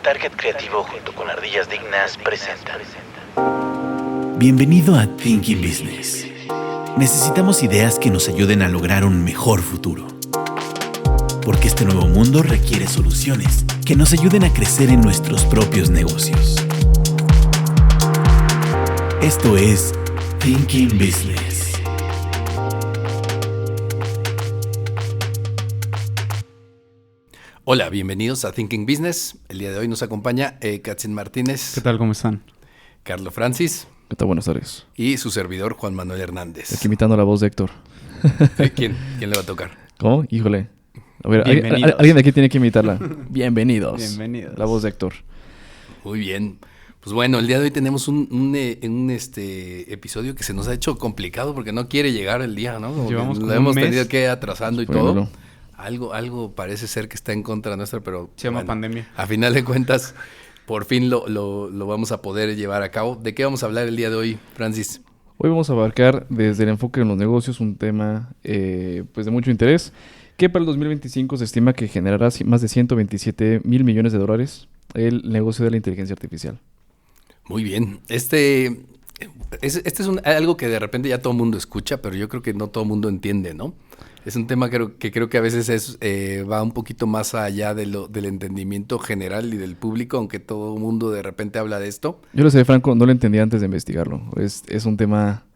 Target Creativo junto con Ardillas Dignas presenta. Bienvenido a Thinking Business. Necesitamos ideas que nos ayuden a lograr un mejor futuro. Porque este nuevo mundo requiere soluciones que nos ayuden a crecer en nuestros propios negocios. Esto es Thinking Business. Hola, bienvenidos a Thinking Business. El día de hoy nos acompaña Katzin Martínez. ¿Qué tal? ¿Cómo están? Carlos Francis. ¿Qué tal? Buenas tardes. Y su servidor Juan Manuel Hernández. Aquí imitando la voz de Héctor. ¿Quién le va a tocar? ¿Cómo? Híjole. A ver, Bienvenidos. alguien de aquí tiene que imitarla. Bienvenidos. Bienvenidos. La voz de Héctor. Muy bien. Pues bueno, el día de hoy tenemos un episodio que se nos ha hecho complicado porque no quiere llegar el día, ¿no? Llevamos lo como hemos un mes. tenido que ir atrasando y Spoilerlo. todo. Algo parece ser que está en contra nuestra, pero Se llama bueno, pandemia. a final de cuentas, por fin lo vamos a poder llevar a cabo. ¿De qué vamos a hablar el día de hoy, Francis? Hoy vamos a abarcar desde el enfoque en los negocios un tema pues de mucho interés, que para el 2025 se estima que generará más de 127 mil millones de dólares el negocio de la inteligencia artificial. Muy bien. Este es algo que de repente ya todo el mundo escucha, pero yo creo que no todo el mundo entiende, ¿no? Es un tema que creo que a veces va un poquito más allá del entendimiento general y del público, aunque todo el mundo de repente habla de esto. Yo lo sé, Franco, no lo entendía antes de investigarlo. Es un tema,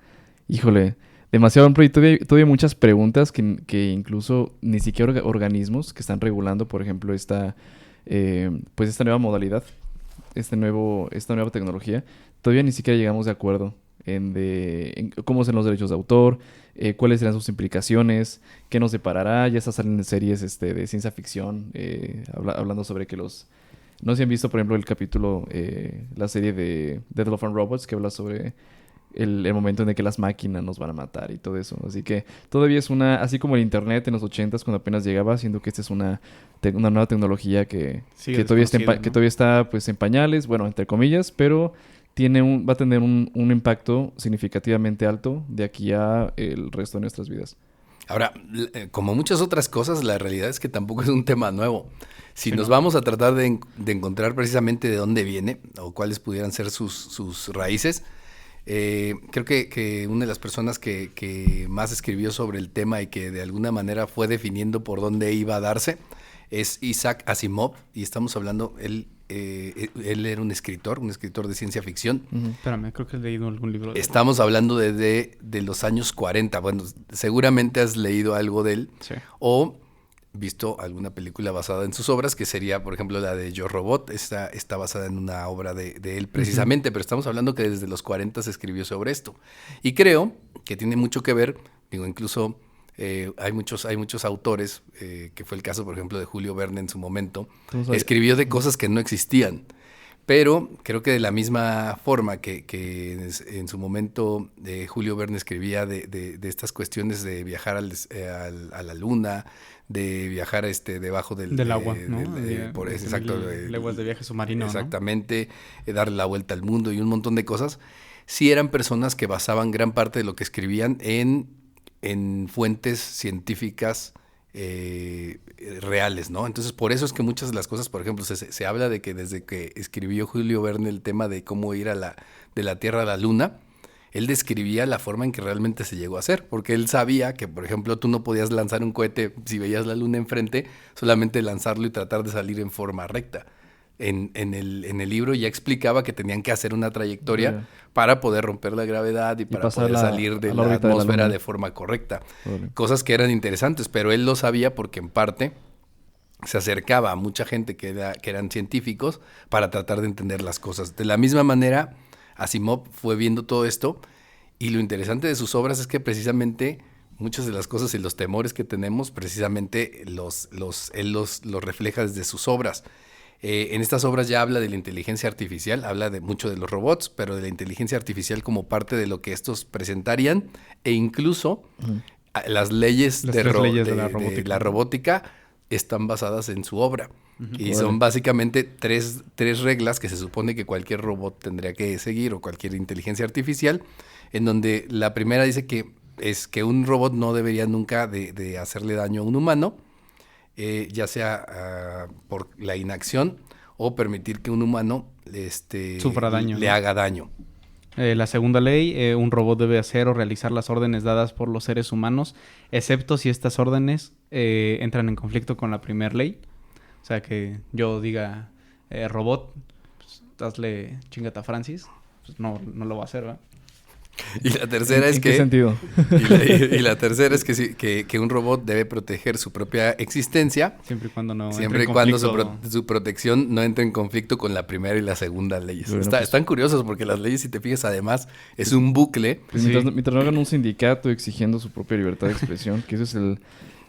híjole, demasiado amplio y todavía hay muchas preguntas que incluso ni siquiera organismos que están regulando, por ejemplo, esta nueva modalidad, esta nueva tecnología, todavía ni siquiera llegamos de acuerdo en cómo son los derechos de autor, cuáles serán sus implicaciones, qué nos separará. Ya salen series de ciencia ficción hablando sobre que los... No sé si han visto, por ejemplo, el capítulo, la serie de Death, Love and Robots, que habla sobre el momento en el que las máquinas nos van a matar y todo eso. Así que todavía es así como el internet en los 80s cuando apenas llegaba, siendo que esta es una nueva tecnología que todavía está pues en pañales, bueno, entre comillas, pero va a tener un impacto significativamente alto de aquí a el resto de nuestras vidas. Ahora, como muchas otras cosas, la realidad es que tampoco es un tema nuevo. Si Sí, nos ¿no? vamos a tratar de encontrar precisamente de dónde viene o cuáles pudieran ser sus raíces, creo que una de las personas que más escribió sobre el tema y que de alguna manera fue definiendo por dónde iba a darse es Isaac Asimov, y estamos hablando, él era un escritor de ciencia ficción. Espérame, creo que he leído algún libro de él. Estamos hablando de los años 40. Bueno, seguramente has leído algo de él Sí. o visto alguna película basada en sus obras, que sería, por ejemplo, la de Yo Robot. Está basada en una obra de él precisamente, pero estamos hablando que desde los 40 se escribió sobre esto. Y creo que tiene mucho que ver, digo, incluso hay muchos autores, que fue el caso, por ejemplo, de Julio Verne en su momento, Entonces, escribió de cosas que no existían. Pero creo que de la misma forma que en su momento Julio Verne escribía de estas cuestiones de viajar a la luna, de viajar debajo del agua, ¿no? Exacto. Leguas de viaje submarino, Exactamente, darle la vuelta al mundo y un montón de cosas. Sí eran personas que basaban gran parte de lo que escribían en fuentes científicas reales, ¿no? Entonces, por eso es que muchas de las cosas, por ejemplo, se habla de que desde que escribió Julio Verne el tema de cómo ir de la Tierra a la Luna, él describía la forma en que realmente se llegó a hacer, porque él sabía que, por ejemplo, tú no podías lanzar un cohete si veías la Luna enfrente, solamente lanzarlo y tratar de salir en forma recta. En el libro ya explicaba que tenían que hacer una trayectoria para poder romper la gravedad y para pasar poder salir de a la órbita de la atmósfera Luna de forma correcta. Órale. Cosas que eran interesantes, pero él lo sabía porque en parte se acercaba a mucha gente que eran científicos para tratar de entender las cosas. De la misma manera, Asimov fue viendo todo esto, y lo interesante de sus obras es que precisamente muchas de las cosas y los temores que tenemos, precisamente él los refleja desde sus obras. En estas obras ya habla de la inteligencia artificial, habla mucho de los robots, pero de la inteligencia artificial como parte de lo que estos presentarían, e incluso las leyes, Las de tres leyes de la robótica están basadas en su obra. Y son básicamente tres reglas que se supone que cualquier robot tendría que seguir, o cualquier inteligencia artificial, en donde la primera dice que es que un robot no debería nunca de hacerle daño a un humano, ya sea por la inacción o permitir que un humano Sufra daño, le ¿no? haga daño. La segunda ley, un robot debe hacer o realizar las órdenes dadas por los seres humanos, excepto si estas órdenes entran en conflicto con la primera ley. O sea, que yo diga, robot, pues, hazle chingata a Francis, pues no lo va a hacer, ¿verdad? Y la tercera es ¿En que... qué sentido? Y la tercera es que, que un robot debe proteger su propia existencia Siempre y cuando no siempre y entre en cuando conflicto. su protección no entre en conflicto con la primera y la segunda leyes. Bueno, pues- Están curiosos porque las leyes, si te fijas, además, es un bucle. Pues Sí. mientras no hagan un sindicato exigiendo su propia libertad de expresión, que eso es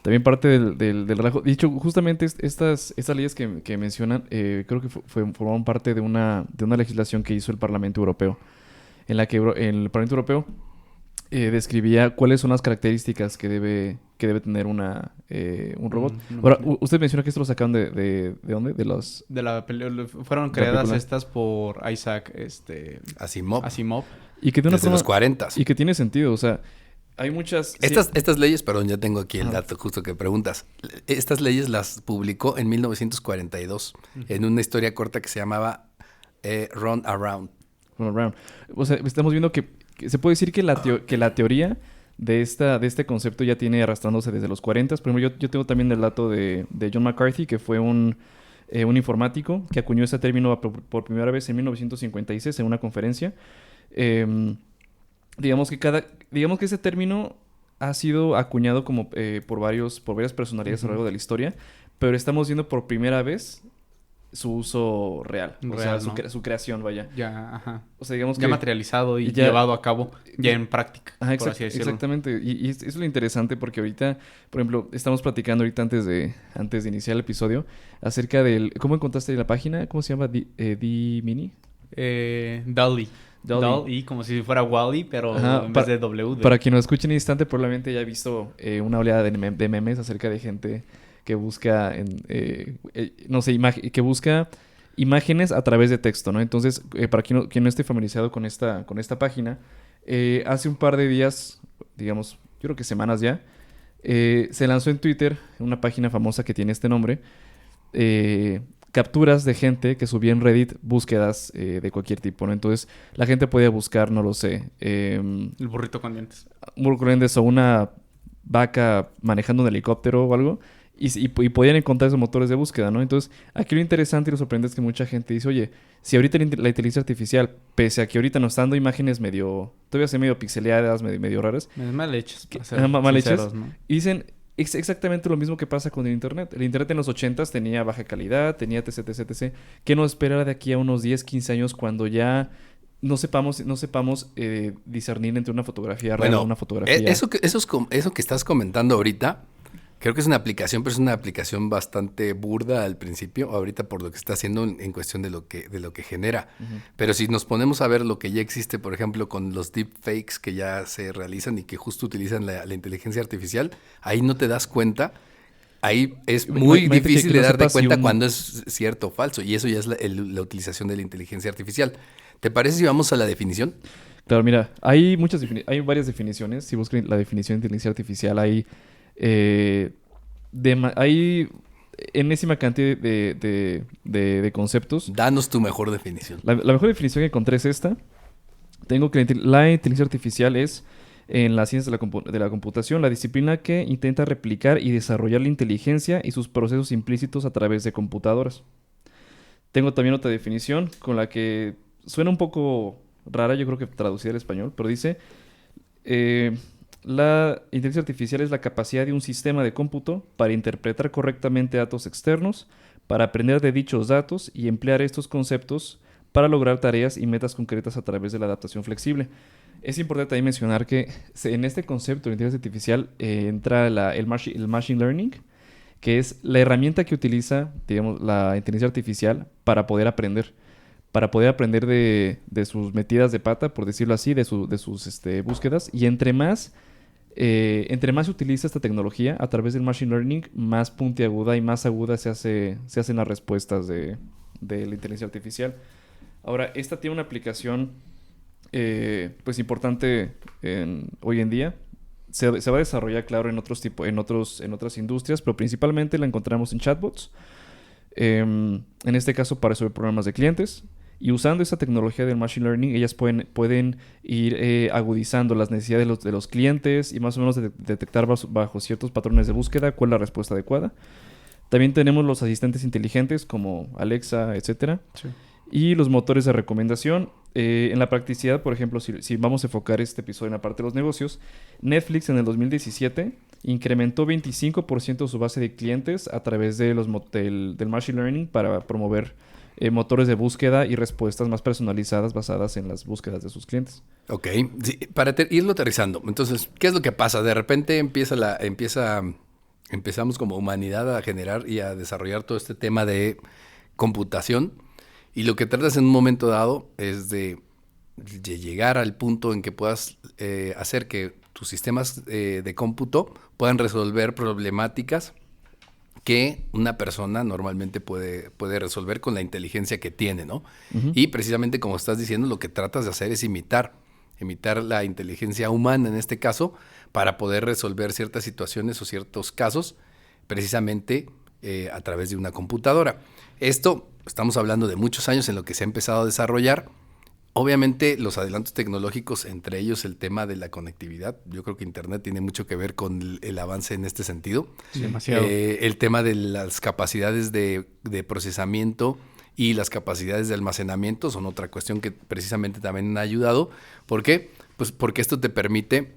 también parte del relajo. Dicho, justamente estas leyes que mencionan, creo que formaron parte de una legislación que hizo el Parlamento Europeo, en la que el Parlamento Europeo describía cuáles son las características que debe tener un robot. Una Ahora, máquina. usted menciona que esto lo sacaron ¿de dónde? De los... Fueron creadas película. estas por Isaac Asimov. Y que de una Desde los forma... 40. Y que tiene sentido, o sea, hay muchas... Estas leyes, perdón, ya tengo aquí el Ajá. dato justo que preguntas. Estas leyes las publicó en 1942 en una historia corta que se llamaba Run Around. Bueno, Brown. O sea, estamos viendo que se puede decir que la teoría de este concepto ya tiene arrastrándose desde los 40. Por ejemplo, yo tengo también el dato de John McCarthy, que fue un informático que acuñó ese término por primera vez en 1956 en una conferencia. Digamos que ese término ha sido acuñado como por varias personalidades a lo largo de la historia, pero estamos viendo por primera vez su uso real. O sea, Real, ¿no? su creación, vaya. Ya, ajá. O sea, digamos Ya que... materializado y ya- llevado a cabo, ya en práctica, Ajá, por así decirlo. exactamente. Y eso es lo interesante porque ahorita, por ejemplo, estamos platicando ahorita antes de iniciar el episodio acerca del... ¿Cómo encontraste la página? ¿Cómo se llama? D-Mini. DALL-E. DALL-E. DALL-E, como si fuera Wall-E, pero Ajá, en vez de W. Para quien nos escuche en un instante, probablemente ya ha visto una oleada de memes acerca de gente que busca, que busca imágenes a través de texto, ¿no? Entonces, para quien no esté familiarizado con esta página, hace un par de días, digamos, yo creo que semanas ya, se lanzó en Twitter, una página famosa que tiene este nombre, capturas de gente que subía en Reddit búsquedas de cualquier tipo, ¿no? Entonces, la gente podía buscar, no lo sé, El burrito con dientes. o una vaca manejando un helicóptero o algo, y podían encontrar esos motores de búsqueda, ¿no? Entonces, aquí lo interesante y lo sorprendente es que mucha gente dice, oye, si ahorita la inteligencia artificial, pese a que ahorita nos está dando imágenes todavía se medio pixeleadas, medio raras, Mal hechas, para ser ajá, mal hechas, sinceros, ¿no? y dicen exactamente lo mismo que pasa con el Internet. El Internet en los 80s tenía baja calidad, tenía etc. ¿Qué nos espera de aquí a unos 10, 15 años cuando ya no sepamos discernir entre una fotografía real Bueno, o una fotografía... eso que estás comentando ahorita, creo que es una aplicación, pero es una aplicación bastante burda al principio, ahorita por lo que está haciendo en cuestión de lo que genera. Ujú. Pero si nos ponemos a ver lo que ya existe, por ejemplo, con los deepfakes que ya se realizan y que justo utilizan la inteligencia artificial, ahí no te das cuenta. Ahí es muy Imagínate difícil que de no darte sepas si cuenta un- cuando es cierto o falso. Y eso ya es la utilización de la inteligencia artificial. ¿Te parece si vamos a la definición? Claro, mira, hay varias definiciones. Si buscan la definición de inteligencia artificial, hay enésima cantidad de conceptos. Danos tu mejor definición. La mejor definición que encontré es esta. Tengo que la inteligencia artificial es, en las ciencias de la computación, la disciplina que intenta replicar y desarrollar la inteligencia y sus procesos implícitos a través de computadoras. Tengo también otra definición con la que suena un poco rara, yo creo que traducida al español, pero dice... la inteligencia artificial es la capacidad de un sistema de cómputo para interpretar correctamente datos externos, para aprender de dichos datos y emplear estos conceptos para lograr tareas y metas concretas a través de la adaptación flexible. Es importante también mencionar que en este concepto de inteligencia artificial entra el machine learning, que es la herramienta que utiliza, digamos, la inteligencia artificial para poder aprender de sus metidas de pata, por decirlo así, de sus búsquedas. Y entre más se utiliza esta tecnología a través del machine learning, más puntiaguda y más aguda se hacen las respuestas de la inteligencia artificial. Ahora, esta tiene una aplicación pues importante hoy en día. Se va a desarrollar, claro, en otras industrias, pero principalmente la encontramos en chatbots. en este caso para resolver problemas de clientes. Y usando esta tecnología del Machine Learning, ellas pueden ir agudizando las necesidades de los clientes y más o menos detectar bajo ciertos patrones de búsqueda cuál es la respuesta adecuada. También tenemos los asistentes inteligentes como Alexa, etcétera. Sí. Y los motores de recomendación. En la practicidad, por ejemplo, si vamos a enfocar este episodio en la parte de los negocios, Netflix en el 2017 incrementó 25% su base de clientes a través de del Machine Learning para promover motores de búsqueda y respuestas más personalizadas basadas en las búsquedas de sus clientes. Ok, sí, para irlo aterrizando. Entonces, ¿qué es lo que pasa? De repente empezamos como humanidad a generar y a desarrollar todo este tema de computación, y lo que tratas en un momento dado es de llegar al punto en que puedas hacer que tus sistemas de cómputo puedan resolver problemáticas que una persona normalmente puede resolver con la inteligencia que tiene, ¿no? Uh-huh. Y precisamente como estás diciendo, lo que tratas de hacer es imitar la inteligencia humana en este caso, para poder resolver ciertas situaciones o ciertos casos, precisamente a través de una computadora. Esto, estamos hablando de muchos años en lo que se ha empezado a desarrollar. Obviamente los adelantos tecnológicos, entre ellos el tema de la conectividad, yo creo que Internet tiene mucho que ver con el avance en este sentido. Sí, demasiado. El tema de las capacidades de procesamiento y las capacidades de almacenamiento son otra cuestión que precisamente también ha ayudado. ¿Por qué? Pues porque esto te permite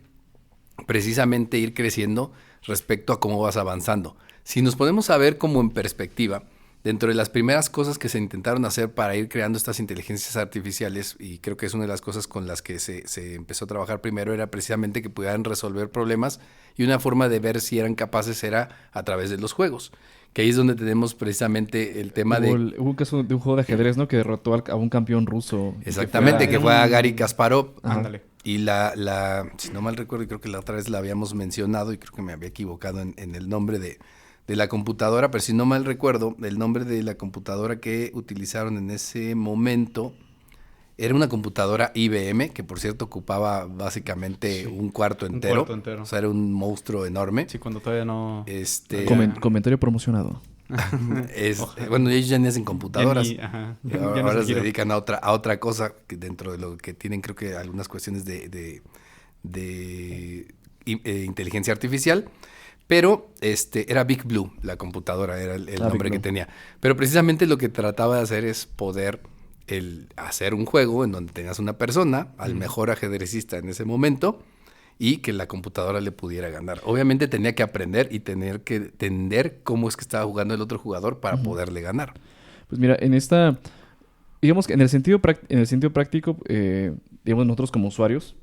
precisamente ir creciendo respecto a cómo vas avanzando. Si nos ponemos a ver como en perspectiva, dentro de las primeras cosas que se intentaron hacer para ir creando estas inteligencias artificiales, y creo que es una de las cosas con las que se empezó a trabajar primero, era precisamente que pudieran resolver problemas, y una forma de ver si eran capaces era a través de los juegos. Que ahí es donde tenemos precisamente el tema Hubo un caso de un juego de ajedrez, ¿no? Que derrotó a un campeón ruso. Exactamente, que fue a Gary Kasparov. Ándale. Y si no mal recuerdo, y creo que la otra vez la habíamos mencionado, y creo que me había equivocado en el nombre de la computadora, pero si no mal recuerdo, el nombre de la computadora que utilizaron en ese momento era una computadora IBM, que por cierto ocupaba básicamente un cuarto entero. O sea, era un monstruo enorme. Sí, cuando todavía no... Comentario promocionado. Bueno, ellos ya ni hacen computadoras. Ahora se quiero. dedican a otra cosa, que dentro de lo que tienen, creo que algunas cuestiones de inteligencia artificial. Pero era Big Blue, la computadora, era el nombre que tenía. Pero precisamente lo que trataba de hacer es poder hacer un juego en donde tengas una persona, al mejor ajedrecista en ese momento, y que la computadora le pudiera ganar. Obviamente tenía que aprender y tener que entender cómo es que estaba jugando el otro jugador para poderle ganar. Pues mira, digamos que en el sentido práctico, digamos nosotros como usuarios,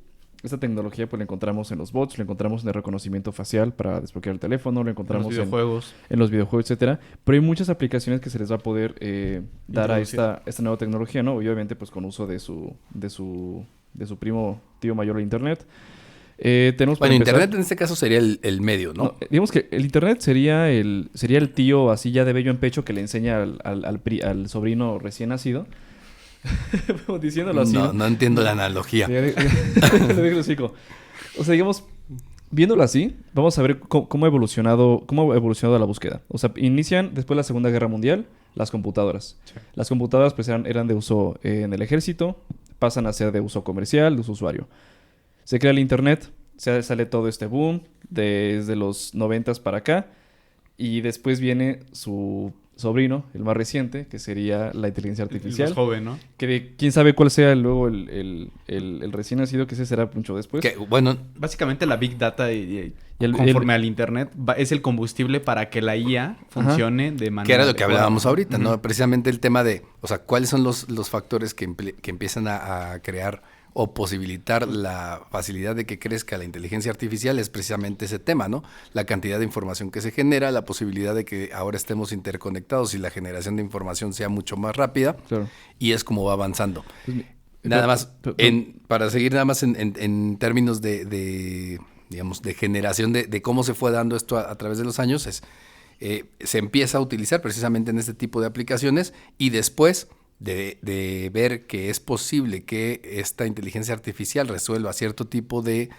esta tecnología pues la encontramos en los bots, la encontramos en el reconocimiento facial para desbloquear el teléfono, la encontramos en los videojuegos, etcétera. Pero hay muchas aplicaciones que se les va a poder dar a esta nueva tecnología, ¿no? Obviamente pues con uso de su primo tío mayor de Internet. Internet en este caso sería el medio, ¿no? Digamos que el Internet sería el tío así ya de vello en pecho que le enseña al sobrino recién nacido. Diciéndolo así. No entiendo la analogía. O sea, digamos, viéndolo así, vamos a ver cómo ha evolucionado la búsqueda. O sea, inician después de la Segunda Guerra Mundial las computadoras. Sí. Las computadoras pues eran de uso en el ejército, pasan a ser de uso comercial, de uso usuario. Se crea el Internet, sale todo este boom desde los 90s para acá, y después viene su sobrino, el más reciente, que sería la inteligencia artificial. El más joven, ¿no? Que quién sabe cuál sea luego el recién nacido, que ese será mucho después. Que, bueno, básicamente la Big Data conforme al Internet es el combustible para que la IA funcione de manera... Que era lo que adecuada. hablábamos ahorita, ¿no? Precisamente el tema de, o sea, cuáles son los factores que empiezan a crear o posibilitar la facilidad de que crezca la inteligencia artificial. Es precisamente ese tema, ¿no? La cantidad de información que se genera, la posibilidad de que ahora estemos interconectados y la generación de información sea mucho más rápida. Claro. Y es como va avanzando. Pues, nada más, para seguir nada más en términos digamos, de generación de cómo se fue dando esto a través de los años, se empieza a utilizar precisamente en este tipo de aplicaciones, y después de ver que es posible que esta inteligencia artificial resuelva cierto tipo de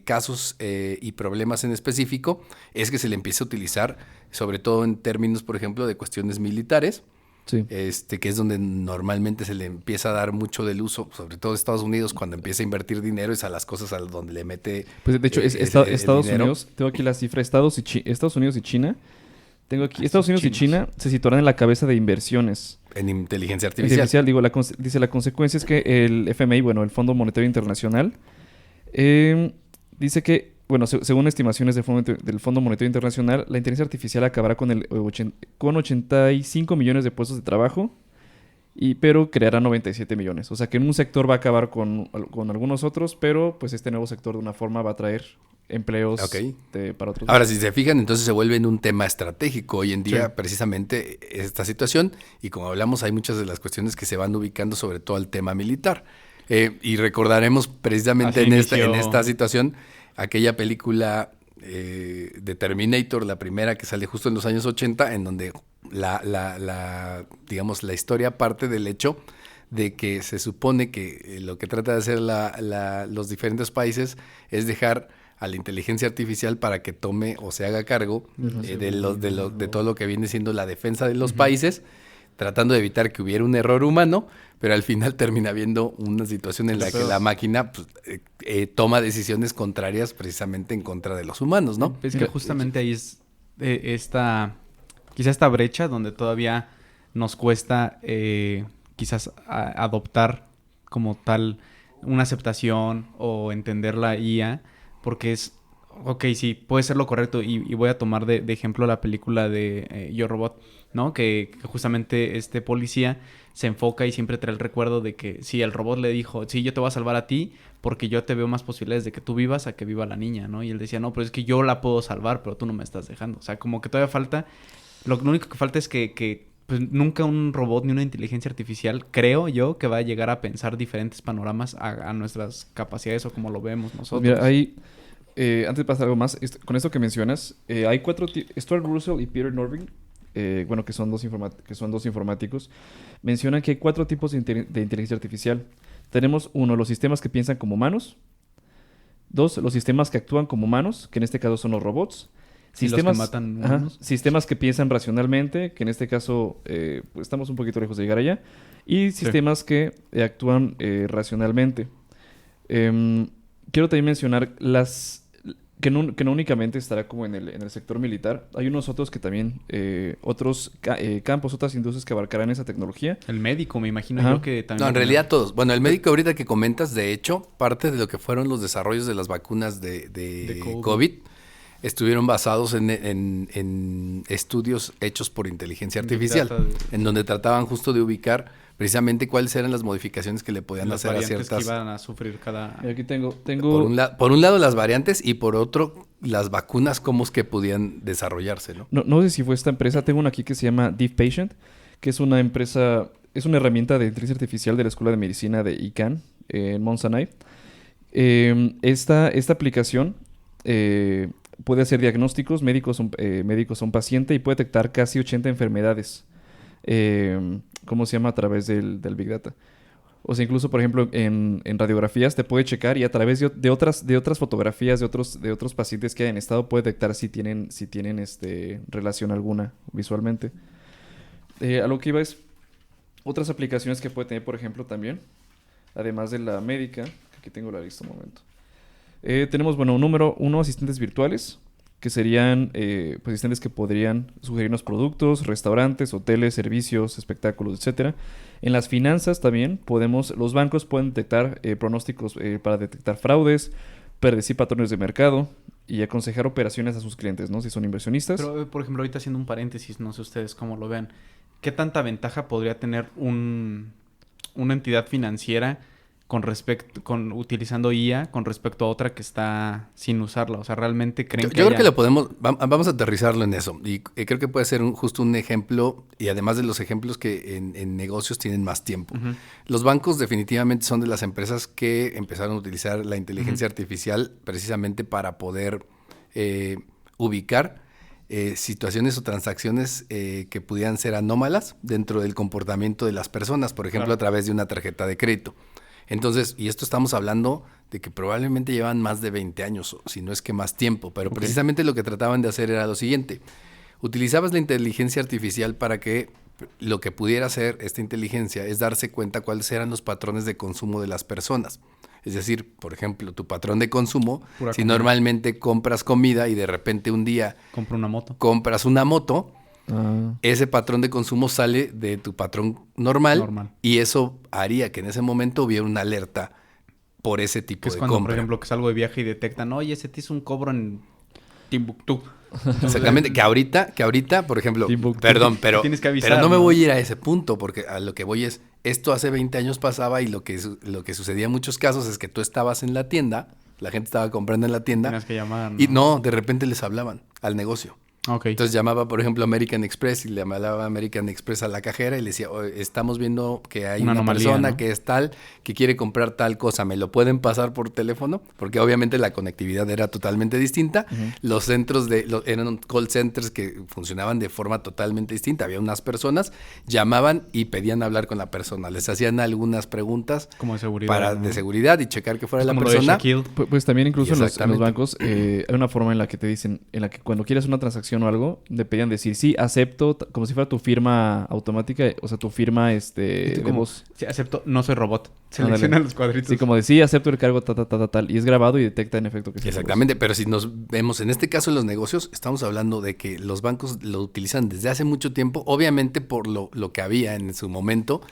casos y problemas en específico, es que se le empieza a utilizar, sobre todo en términos, por ejemplo, de cuestiones militares, Sí. que es donde normalmente se le empieza a dar mucho del uso, sobre todo Estados Unidos, cuando empieza a invertir dinero, es a las cosas a donde le mete Pues de hecho, Estados dinero. Unidos, tengo aquí la cifra, Estados Unidos y China. Tengo aquí, Estados Unidos y China se situarán en la cabeza de inversiones. En inteligencia artificial. Digo, dice, la consecuencia es que el FMI, bueno, el Fondo Monetario Internacional, dice que, bueno, según estimaciones del Fondo Monetario Internacional, la inteligencia artificial acabará con 85 millones de puestos de trabajo, pero creará 97 millones. O sea que en un sector va a acabar con algunos otros, pero pues este nuevo sector de una forma va a traer empleos para otros. Ahora, si se fijan, entonces se vuelve en un tema estratégico hoy en día, precisamente esta situación, y como hablamos, hay muchas de las cuestiones que se van ubicando sobre todo al tema militar. Y recordaremos precisamente en esta situación aquella película de Terminator, la primera que sale justo en los años 80, en donde digamos, la historia parte del hecho de que se supone que lo que trata de hacer los diferentes países es dejar a la inteligencia artificial para que tome o se haga cargo de todo lo que viene siendo la defensa de los países, tratando de evitar que hubiera un error humano, pero al final termina habiendo una situación en la que la máquina pues, toma decisiones contrarias precisamente en contra de los humanos, ¿no? Es que justamente ahí es quizá esta brecha donde todavía nos cuesta quizás adoptar como tal una aceptación o entender la IA, porque es, sí, puede ser lo correcto, y voy a tomar de ejemplo la película de Yo Robot, ¿no? Que justamente este policía se enfoca y siempre trae el recuerdo de que sí, el robot le dijo, sí, yo te voy a salvar a ti porque yo te veo más posibilidades de que tú vivas a que viva la niña, ¿no? Y él decía, no, pero es que yo la puedo salvar, pero tú no me estás dejando. O sea, como que todavía falta, lo único que falta es que pues nunca un robot ni una inteligencia artificial, creo yo, que va a llegar a pensar diferentes panoramas a nuestras capacidades o como lo vemos nosotros. Mira, antes de pasar algo más, con esto que mencionas, hay 4 Stuart Russell y Peter Norvig, que son dos informáticos, mencionan que hay 4 tipos de inteligencia artificial. Tenemos 1, los sistemas que piensan como humanos. 2, los sistemas que actúan como humanos, que en este caso son los robots. Sistemas, los que matan humanos. Sistemas que piensan racionalmente, que en este caso pues estamos un poquito lejos de llegar allá. Y sistemas que actúan racionalmente. Quiero también mencionar que no únicamente estará como en el sector militar. Hay unos otros que también, otros campos, otras industrias que abarcarán esa tecnología. El médico, me imagino yo que también... No, en realidad todos. Bueno, el médico ahorita que comentas, de hecho, parte de lo que fueron los desarrollos de las vacunas de COVID estuvieron basados en estudios hechos por inteligencia artificial, en donde trataban justo de ubicar precisamente cuáles eran las modificaciones que le podían hacer a ciertas... que iban a sufrir cada... Aquí tengo... Por un lado las variantes y por otro las vacunas, cómo es que podían desarrollarse, ¿no? No sé si fue esta empresa, tengo una aquí que se llama DeepPatient, que es una empresa, es una herramienta de inteligencia artificial de la Escuela de Medicina de ICANN, en Mount Sinai. Esta aplicación puede hacer diagnósticos médicos a un paciente y puede detectar casi 80 enfermedades. ¿Cómo se llama? A través del Big Data. O sea, incluso, por ejemplo, en radiografías te puede checar y a través de otras fotografías de otros pacientes que hayan estado puede detectar si tienen relación alguna visualmente. A lo que iba es otras aplicaciones que puede tener, por ejemplo, también, además de la médica, que aquí tengo la lista un momento. Tenemos, número 1, asistentes virtuales, que serían pues asistentes que podrían sugerirnos productos, restaurantes, hoteles, servicios, espectáculos, etcétera. En las finanzas también los bancos pueden detectar pronósticos para detectar fraudes, predecir patrones de mercado y aconsejar operaciones a sus clientes, ¿no? Si son inversionistas. Pero, por ejemplo, ahorita haciendo un paréntesis, no sé ustedes cómo lo vean, ¿qué tanta ventaja podría tener una entidad financiera utilizando IA con respecto a otra que está sin usarla? O sea, ¿realmente creen yo creo que lo podemos, vamos a aterrizarlo en eso, y creo que puede ser justo un ejemplo, y además de los ejemplos que en negocios tienen más tiempo. Uh-huh. Los bancos definitivamente son de las empresas que empezaron a utilizar la inteligencia artificial precisamente para poder ubicar situaciones o transacciones que pudieran ser anómalas dentro del comportamiento de las personas, por ejemplo, a través de una tarjeta de crédito. Entonces, y esto estamos hablando de que probablemente llevan más de 20 años, o si no es que más tiempo, pero precisamente lo que trataban de hacer era lo siguiente. Utilizabas la inteligencia artificial para que lo que pudiera hacer esta inteligencia es darse cuenta cuáles eran los patrones de consumo de las personas. Es decir, por ejemplo, tu patrón de consumo, Pura si comida. normalmente compras comida y de repente un día Compro una moto. compras una moto, Ah, ese patrón de consumo sale de tu patrón normal, Normal. y eso haría que en ese momento hubiera una alerta por ese tipo Que es de cuando, compra. por ejemplo, que salgo de viaje y detectan, oye, ese te hizo un cobro en Timbuktu. Exactamente, que ahorita, por ejemplo, Timbuktu. perdón, pero, Tienes que avisar, pero no me ¿no? voy a ir a ese punto, porque a lo que voy es, esto hace 20 años pasaba y lo que sucedía en muchos casos es que tú estabas en la tienda, la gente estaba comprando en la tienda, Tenías que llamar, y no, de repente les hablaban al negocio. Ok. Entonces llamaba, por ejemplo, American Express y le hablaba American Express a la cajera y le decía, "Oye, estamos viendo que hay Una una anomalía, persona ¿no? que es tal, que quiere comprar tal cosa, ¿me lo pueden pasar por teléfono?" Porque obviamente la conectividad era totalmente distinta. Los centros eran call centers que funcionaban de forma totalmente distinta. Había unas personas, llamaban y pedían hablar con la persona. Les hacían algunas preguntas Como de seguridad. ¿no? de seguridad y checar que fuera Es la como lo de persona. Shaquille. Pues también incluso en los Exactamente. bancos hay una forma en la que te dicen, en la que cuando quieres una transacción o algo, te pedían decir sí, acepto, como si fuera tu firma automática, o sea, tu firma Y tú de como, voz. sí, acepto, no soy robot. Ándale. Selecciona los cuadritos. Sí, como de sí, acepto el cargo, tal. Y es grabado y detecta en efecto que sí. Exactamente, pero si nos vemos en este caso en los negocios, estamos hablando de que los bancos lo utilizan desde hace mucho tiempo, obviamente por lo que había en su momento.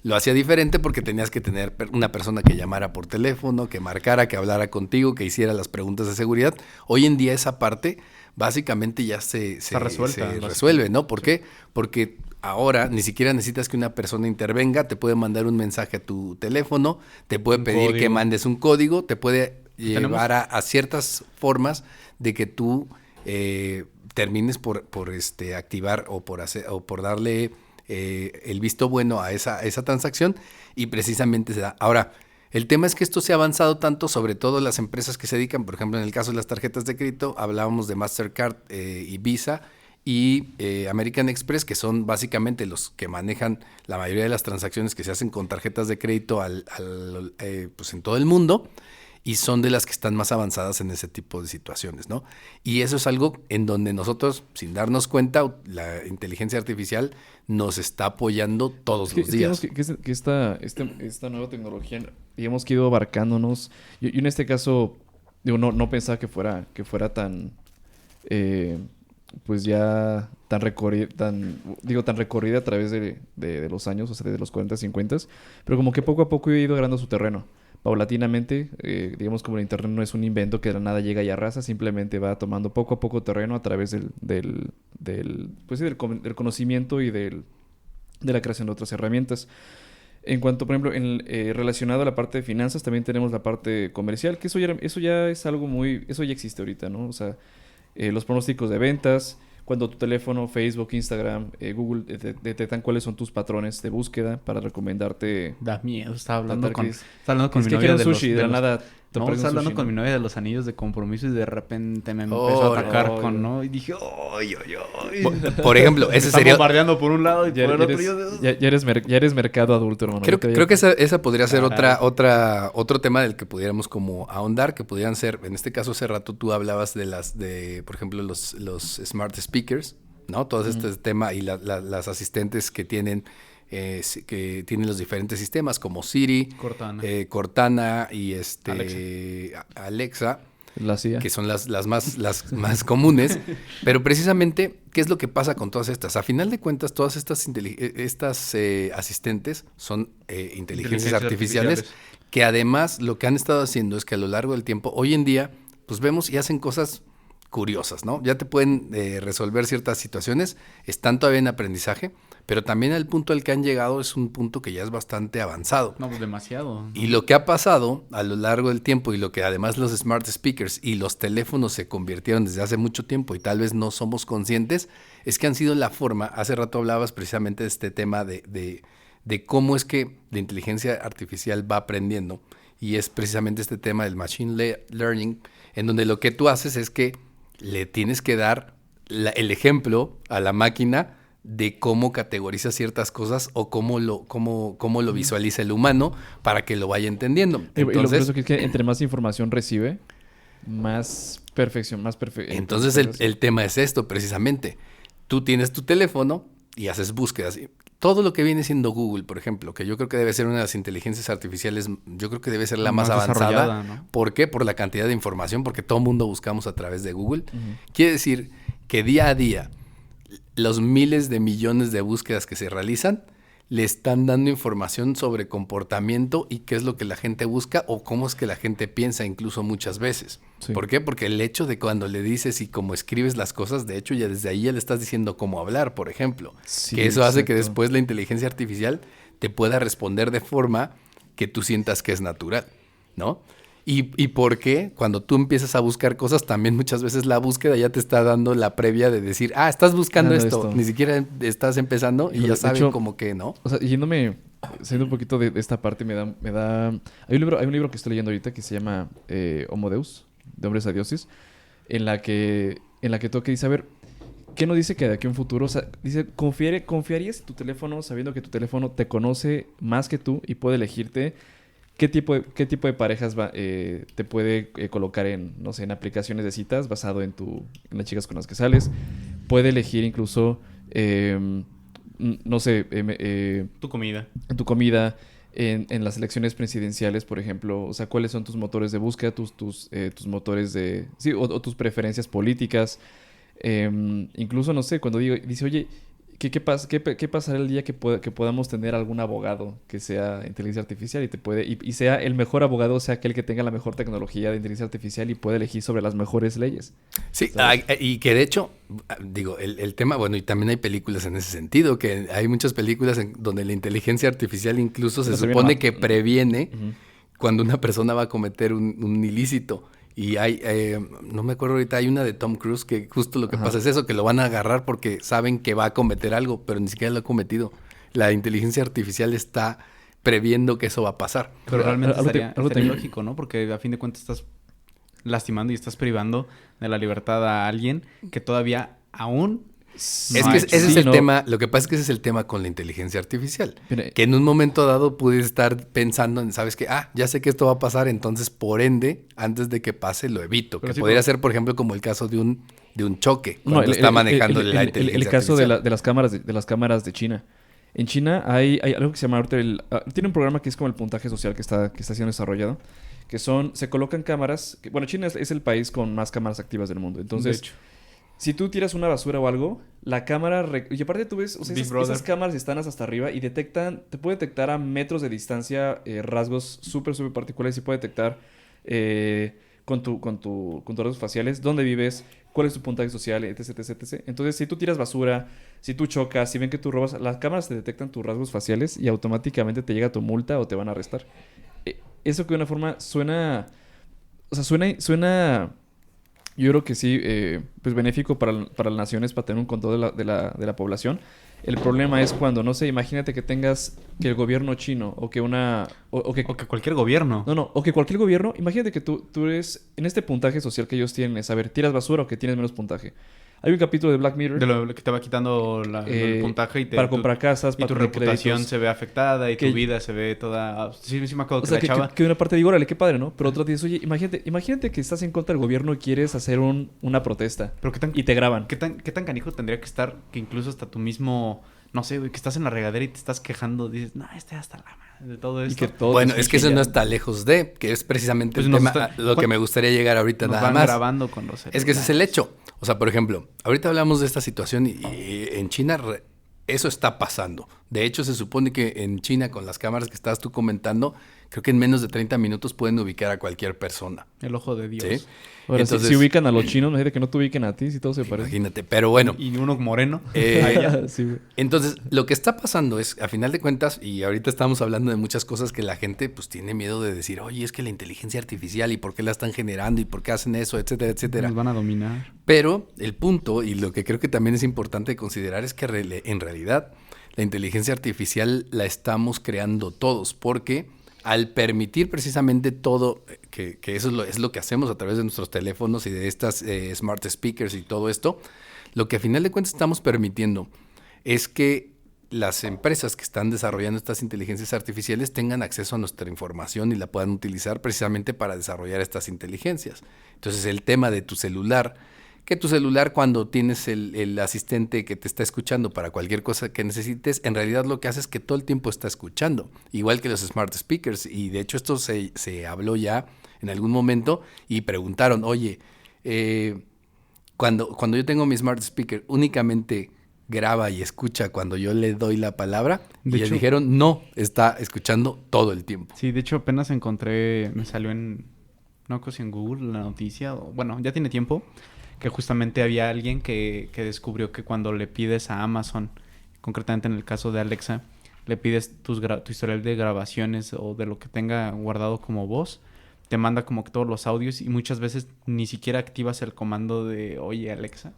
Lo hacía diferente porque tenías que tener una persona que llamara por teléfono, que marcara, que hablara contigo, que hiciera las preguntas de seguridad. Hoy en día esa parte básicamente ya se resuelta, resuelve, ¿no? ¿Por qué? Porque ahora ni siquiera necesitas que una persona intervenga, te puede mandar un mensaje a tu teléfono, te puede Un pedir que código. mandes un código, te puede Tenemos- llevar a ciertas formas de que tú termines por activar o por darle el visto bueno a esa transacción, y precisamente se da. Ahora, el tema es que esto se ha avanzado tanto, sobre todo las empresas que se dedican, por ejemplo, en el caso de las tarjetas de crédito, hablábamos de Mastercard y Visa y American Express, que son básicamente los que manejan la mayoría de las transacciones que se hacen con tarjetas de crédito pues en todo el mundo, y son de las que están más avanzadas en ese tipo de situaciones, ¿no? Y eso es algo en donde nosotros, sin darnos cuenta, la inteligencia artificial nos está apoyando todos los días. Digamos que esta nueva tecnología, digamos que ha ido abarcándonos. Yo en este caso, digo, no pensaba que fuera tan, pues ya tan recorrida a través de los años, o sea, desde los 40, 50, pero como que poco a poco ha ido ganando su terreno. Paulatinamente, digamos, como el internet no es un invento que de la nada llega y arrasa, simplemente va tomando poco a poco terreno a través del conocimiento y de la creación de otras herramientas. En cuanto, por ejemplo, relacionado a la parte de finanzas, también tenemos la parte comercial, que eso ya es algo eso ya existe ahorita, ¿no? O sea, los pronósticos de ventas, cuando tu teléfono, Facebook, Instagram, Google detectan cuáles son tus patrones de búsqueda para recomendarte. Da miedo. Estaba hablando con Ataques. mi Es que novia quiero de sushi, de la los- nada te No, aparece un estaba hablando sushi, con ¿no? mi novia de los anillos de compromiso y de repente me empezó Oh, a atacar no, con, no. ¿no? Y dije, ¡ay! Por ejemplo, ese Está sería... bombardeando por un lado y Ya, por el ya otro. eres, Y yo, ya eres mercado adulto, hermano. Creo que esa podría ser Caray. otro tema del que pudiéramos como ahondar, que pudieran ser, en este caso hace rato tú hablabas por ejemplo, los smart speakers, ¿no? Todo este tema y las asistentes que tienen los diferentes sistemas como Siri, Cortana. Cortana y Alexa, La CIA. que son las más comunes. Pero precisamente, ¿qué es lo que pasa con todas estas? A final de cuentas, todas estas asistentes son inteligencias artificiales que además lo que han estado haciendo es que a lo largo del tiempo, hoy en día, pues vemos y hacen cosas curiosas, ¿no? Ya te pueden resolver ciertas situaciones, están todavía en aprendizaje, pero también el punto al que han llegado es un punto que ya es bastante avanzado. No, pues demasiado. Y lo que ha pasado a lo largo del tiempo y lo que además los smart speakers y los teléfonos se convirtieron desde hace mucho tiempo y tal vez no somos conscientes, es que han sido la forma, hace rato hablabas precisamente de este tema de cómo es que la inteligencia artificial va aprendiendo, y es precisamente este tema del machine learning, en donde lo que tú haces es que le tienes que dar el ejemplo a la máquina de cómo categoriza ciertas cosas o cómo lo visualiza el humano para que lo vaya entendiendo. Y lo Entonces, curioso que es que entre más información recibe, más perfección, entonces el tema es esto, precisamente. Tú tienes tu teléfono y haces búsquedas. Todo lo que viene siendo Google, por ejemplo, que yo creo que debe ser una de las inteligencias artificiales, yo creo que debe ser la más avanzada. desarrollada, ¿no? ¿Por qué? Por la cantidad de información, porque todo el mundo buscamos a través de Google. Ujú. Quiere decir que día a día, los miles de millones de búsquedas que se realizan le están dando información sobre comportamiento y qué es lo que la gente busca o cómo es que la gente piensa incluso muchas veces. Sí. ¿Por qué? Porque el hecho de cuando le dices y cómo escribes las cosas, de hecho ya desde ahí ya le estás diciendo cómo hablar, por ejemplo. Sí, que eso hace que exacto. después la inteligencia artificial te pueda responder de forma que tú sientas que es natural, ¿no? ¿Y por qué? Cuando tú empiezas a buscar cosas, también muchas veces la búsqueda ya te está dando la previa de decir, estás buscando esto. Ni siquiera estás empezando y Híjole, ya de sabe hecho, como que, ¿no? O sea, saliendo un poquito de esta parte, me da... Hay un libro que estoy leyendo ahorita que se llama Homo Deus, de hombres a dioses, en la que toca y dice, a ver, ¿qué nos dice que de aquí a un futuro? O sea, dice, ¿confiarías en tu teléfono sabiendo que tu teléfono te conoce más que tú y puede elegirte qué tipo de parejas te puede colocar en, no sé, en aplicaciones de citas basado en las chicas con las que sales? Puede elegir incluso, no sé, Tu comida. en tu comida, en las elecciones presidenciales, por ejemplo. O sea, ¿cuáles son tus motores de búsqueda, tus motores de... Sí, o tus preferencias políticas? Incluso, no sé, cuando dice, oye, ¿qué pasará el día que podamos tener algún abogado que sea inteligencia artificial y sea el mejor abogado, sea aquel que tenga la mejor tecnología de inteligencia artificial y pueda elegir sobre las mejores leyes? Sí, ¿sabes? y que de hecho, digo, el tema, bueno, y también hay películas en ese sentido, que hay muchas películas donde la inteligencia artificial incluso se supone que previene Ujú. cuando una persona va a cometer un ilícito. Y hay, no me acuerdo ahorita, hay una de Tom Cruise que justo lo que Ajá. pasa es eso, que lo van a agarrar porque saben que va a cometer algo, pero ni siquiera lo ha cometido. La inteligencia artificial está previendo que eso va a pasar. Pero realmente algo estaría también- lógico, ¿no? Porque a fin de cuentas estás lastimando y estás privando de la libertad a alguien que todavía aún... Es No que ha hecho. ese es Sí, el no. tema, lo que pasa es que ese es el tema con la inteligencia artificial. Mira, Que en un momento dado puedes estar pensando en, ¿sabes qué? Ya sé que esto va a pasar, entonces por ende, antes de que pase, lo evito. Pero Que sí, podría pero- ser, por ejemplo, como el caso de un choque, No, cuando está manejando la inteligencia el caso artificial. de las cámaras de China. En China hay algo que se llama ahorita tiene un programa que es como el puntaje social que está siendo desarrollado, que se colocan cámaras, bueno, China es el país con más cámaras activas del mundo. Entonces, de hecho, si tú tiras una basura o algo, la cámara... Y aparte tú ves, o sea, Big Brother. esas cámaras están hasta arriba y te puede detectar a metros de distancia rasgos súper particulares y puede detectar con tus rasgos faciales dónde vives, cuál es tu puntaje social, etc. Entonces, si tú tiras basura, si tú chocas, si ven que tú robas, las cámaras te detectan tus rasgos faciales y automáticamente te llega tu multa o te van a arrestar. Eso que de una forma suena... O sea, suena yo creo que sí, pues benéfico para las naciones, para tener un control de la población. El problema es cuando, no sé, imagínate que que el gobierno chino o que o que cualquier gobierno. No, o que cualquier gobierno, imagínate que tú eres, en este puntaje social que ellos tienen, es, a ver, ¿tiras basura o que tienes menos puntaje? Hay un capítulo de Black Mirror De lo que te va quitando el puntaje y para comprar casas, y para tu tener reputación créditos. se ve afectada y Que- tu vida se ve toda... Sí, me acuerdo O que sea, la chava... que de una parte digo, órale, qué padre, ¿no? Pero otra dices, oye, imagínate que estás en contra del gobierno y quieres hacer una protesta Pero y te graban. ¿Qué tan canijo tendría que estar que incluso hasta tú mismo... No sé, güey, que estás en la regadera y te estás quejando. Dices, no, hasta la madre de todo Y esto. que todo Bueno, te es que eso escuche no ya. está lejos de, que es precisamente Pues el nos tema, está- lo que me gustaría llegar ahorita Nos nada van más. grabando con los Es que ese es el celulares. hecho. O sea, por ejemplo, ahorita hablamos de esta situación y en China eso está pasando. De hecho, se supone que en China, con las cámaras que estabas tú comentando, creo que en menos de 30 minutos pueden ubicar a cualquier persona. El ojo de Dios. ¿Sí? Ahora, Entonces, si ubican a los chinos, imagínate que no te ubiquen a ti, si todo se parece. imagínate. Pero bueno, Y uno moreno. eh, Sí, güey. entonces, lo que está pasando es, a final de cuentas, y ahorita estamos hablando de muchas cosas que la gente pues tiene miedo de decir, oye, es que la inteligencia artificial y por qué la están generando y por qué hacen eso, etcétera, etcétera. Nos van a dominar. Pero el punto, y lo que creo que también es importante considerar, es que en realidad la inteligencia artificial la estamos creando todos, porque al permitir precisamente todo, que eso es lo que hacemos a través de nuestros teléfonos y de estas smart speakers y todo esto, lo que a final de cuentas estamos permitiendo es que las empresas que están desarrollando estas inteligencias artificiales tengan acceso a nuestra información y la puedan utilizar precisamente para desarrollar estas inteligencias. Entonces, el tema de tu celular, que tu celular cuando tienes el asistente que te está escuchando para cualquier cosa que necesites, en realidad lo que hace es que todo el tiempo está escuchando, igual que los smart speakers. Y de hecho esto se habló ya en algún momento y preguntaron, oye, cuando yo tengo mi smart speaker, únicamente graba y escucha cuando yo le doy la palabra. Y ellos dijeron, no, está escuchando todo el tiempo. Sí, de hecho apenas encontré, me salió en, no sé si en Google la noticia, bueno, ya tiene tiempo, que justamente había alguien que descubrió que cuando le pides a Amazon, concretamente en el caso de Alexa, le pides tu historial de grabaciones o de lo que tenga guardado como voz, te manda como que todos los audios y muchas veces ni siquiera activas el comando de oye Alexa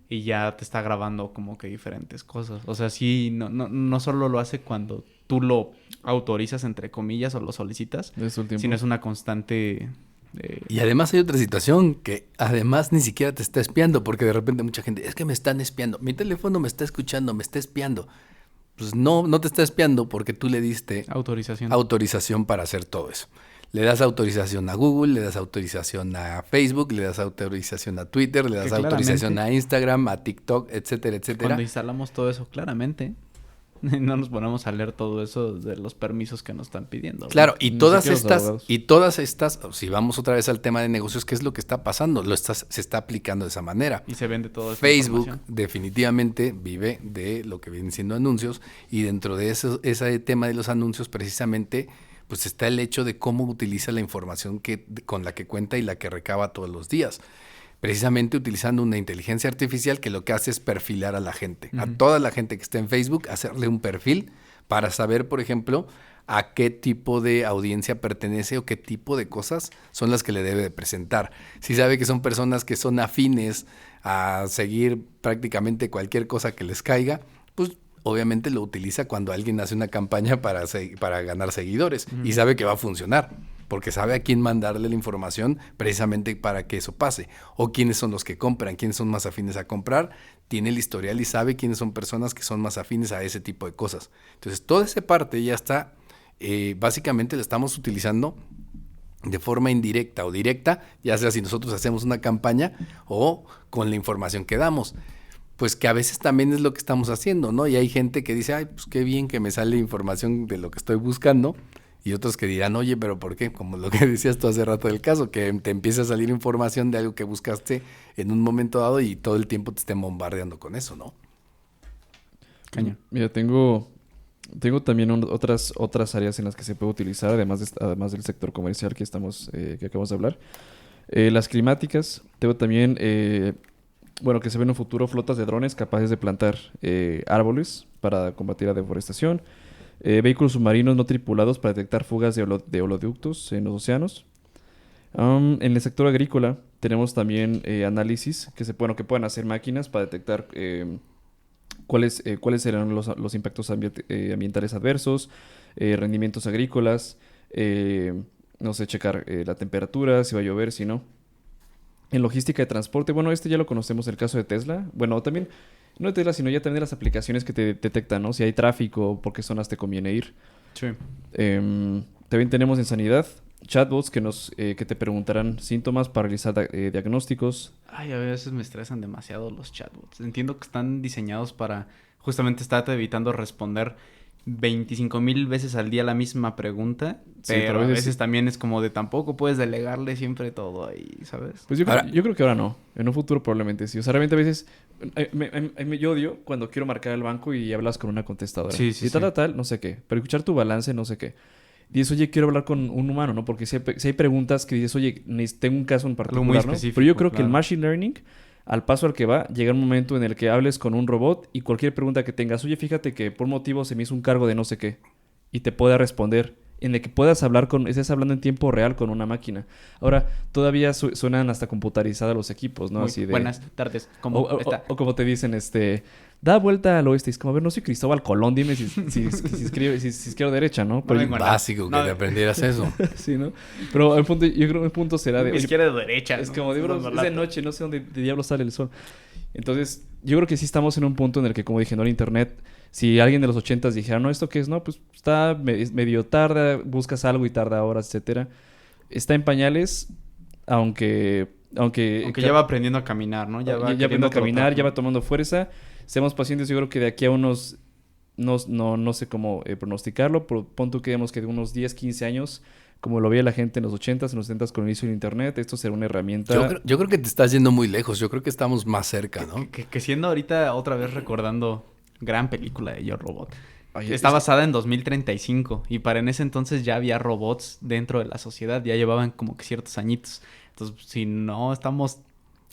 y ya te está grabando como que diferentes cosas. O sea, sí, no solo lo hace cuando tú lo autorizas entre comillas o lo solicitas, sino es una constante... Y además hay otra situación que además ni siquiera te está espiando, porque de repente mucha gente, es que me están espiando, mi teléfono me está escuchando, me está espiando. Pues no te está espiando porque tú le diste autorización para hacer todo eso. Le das autorización a Google, le das autorización a Facebook, le das autorización a Twitter, le das autorización a Instagram, a TikTok, etcétera, etcétera. Cuando instalamos todo eso, claramente, no nos ponemos a leer todo eso de los permisos que nos están pidiendo. Claro, y todas estas, si vamos otra vez al tema de negocios, ¿qué es lo que está pasando? Se está aplicando de esa manera. Y se vende todo eso. Facebook definitivamente vive de lo que vienen siendo anuncios, y dentro de ese tema de los anuncios precisamente pues está el hecho de cómo utiliza la información con la que cuenta y la que recaba todos los días. Precisamente utilizando una inteligencia artificial que lo que hace es perfilar a la gente, a toda la gente que está en Facebook, hacerle un perfil para saber, por ejemplo, a qué tipo de audiencia pertenece o qué tipo de cosas son las que le debe de presentar. Si sabe que son personas que son afines a seguir prácticamente cualquier cosa que les caiga, pues obviamente lo utiliza cuando alguien hace una campaña para ganar seguidores y sabe que va a funcionar, porque sabe a quién mandarle la información precisamente para que eso pase, o quiénes son los que compran, quiénes son más afines a comprar, tiene el historial y sabe quiénes son personas que son más afines a ese tipo de cosas. Entonces, toda esa parte ya está, básicamente la estamos utilizando de forma indirecta o directa, ya sea si nosotros hacemos una campaña o con la información que damos. Pues que a veces también es lo que estamos haciendo, ¿no? Y hay gente que dice, ay, pues qué bien que me sale información de lo que estoy buscando. Y otros que dirán, oye, ¿pero por qué? Como lo que decías tú hace rato del caso, que te empieza a salir información de algo que buscaste en un momento dado y todo el tiempo te estén bombardeando con eso, ¿no? Caña. Mira, tengo también otras áreas en las que se puede utilizar, además del sector comercial que acabamos de hablar. Las climáticas, tengo también... que se ven en un futuro flotas de drones capaces de plantar árboles para combatir la deforestación, vehículos submarinos no tripulados para detectar fugas de oleoductos en los océanos. En el sector agrícola tenemos también análisis que pueden hacer máquinas para detectar cuáles serán los impactos ambientales adversos, rendimientos agrícolas, checar la temperatura, si va a llover, si no. En logística de transporte, ya lo conocemos, el caso de Tesla. Bueno, también, no de Tesla, sino ya también de las aplicaciones que te detectan, ¿no? Si hay tráfico, por qué zonas te conviene ir. Sí. También tenemos en sanidad chatbots que te preguntarán síntomas para realizar diagnósticos. Ay, a veces me estresan demasiado los chatbots. Entiendo que están diseñados para justamente estar evitando responder 25,000 veces al día la misma pregunta, pero a veces también es como de tampoco puedes delegarle siempre todo ahí, ¿sabes? Pues yo creo que ahora no. En un futuro probablemente sí. O sea, realmente a veces yo odio cuando quiero marcar el banco y hablas con una contestadora. Sí, tal, no sé qué. Pero escuchar tu balance, no sé qué. Dices, oye, quiero hablar con un humano, ¿no? Porque si hay preguntas que dices, oye, tengo un caso en particular, muy específico, ¿no? Pero yo creo que el machine learning, al paso al que va, llega un momento en el que hables con un robot y cualquier pregunta que tengas, oye, fíjate que por motivo se me hizo un cargo de no sé qué, y te pueda responder, en el que puedas estés hablando en tiempo real con una máquina. Ahora, todavía suenan hasta computarizados los equipos, ¿no? Muy así de buenas tardes. O como te dicen, da vuelta al oeste. Es como, a ver, no soy Cristóbal Colón, dime si izquierda o derecha, ¿no? Pero básico que te aprendieras eso. Sí, ¿no? Pero yo creo que el punto será de... Izquierda o derecha. Es como, es de noche, no sé dónde de diablo sale el sol. Entonces, yo creo que sí estamos en un punto en el que, como dije, no, el internet, si alguien de los 80s dijera, no, ¿esto qué es? No, pues está medio tarda, buscas algo y tarda horas, etcétera. Está en pañales, aunque ya va aprendiendo a caminar, ¿no? ya va aprendiendo a queriendo caminar, trotar, ya ¿no? va tomando fuerza. Seamos pacientes, yo creo que de aquí a unos, no sé cómo pronosticarlo, pero pon tú que digamos que de unos 10, 15 años, como lo veía la gente en los 80s, en los 70s con el inicio del internet, esto será una herramienta. Yo creo que te estás yendo muy lejos. Yo creo que estamos más cerca, ¿no? Que siendo ahorita otra vez recordando gran película de Yo Robot. Ay, Está basada en 2035 y para en ese entonces ya había robots dentro de la sociedad, ya llevaban como que ciertos añitos. Entonces, si no estamos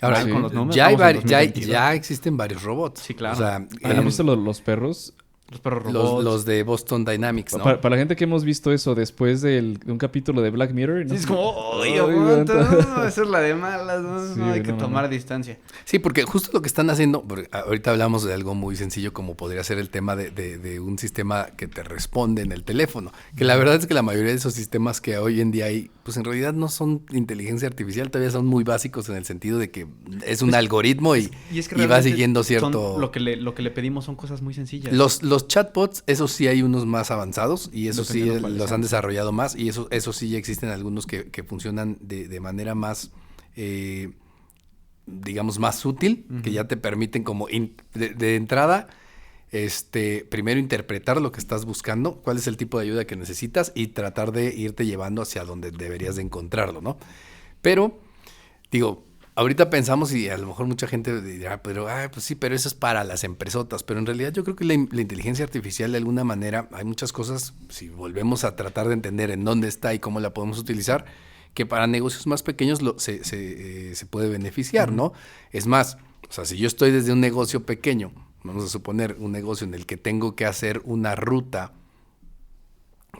Ahora, mal con los números, ya, estamos en ya 2022. existen varios robots. Sí, claro. O sea, ¿Han visto los perros? Los perros robots. los de Boston Dynamics, ¿no? Para la gente que hemos visto eso después de un capítulo de Black Mirror. ¿no? Sí, es como, Ay, oye, aguanta, aguanta. no, esa es la de malas, no, Sí, no, hay que no, tomar no. distancia. Sí, porque justo lo que están haciendo, porque ahorita hablamos de algo muy sencillo como podría ser el tema de un sistema que te responde en el teléfono, que la verdad es que la mayoría de esos sistemas que hoy en día hay, pues en realidad no son inteligencia artificial, todavía son muy básicos en el sentido de que es un algoritmo y es que va realmente siguiendo son cierto... lo que le pedimos son cosas muy sencillas. Los chatbots, esos sí hay unos más avanzados y esos sí Dependiendo cuáles los sean. han desarrollado más y eso sí ya existen algunos que funcionan de manera más, digamos, más útil, que ya te permiten como de entrada, primero interpretar lo que estás buscando, cuál es el tipo de ayuda que necesitas y tratar de irte llevando hacia donde deberías de encontrarlo, ¿no? Pero, digo, ahorita pensamos y a lo mejor mucha gente dirá, pero, pues sí, pero eso es para las empresotas. Pero en realidad yo creo que la inteligencia artificial de alguna manera, hay muchas cosas, si volvemos a tratar de entender en dónde está y cómo la podemos utilizar, que para negocios más pequeños se puede beneficiar, ¿no? Es más, o sea, si yo estoy desde un negocio pequeño, vamos a suponer un negocio en el que tengo que hacer una ruta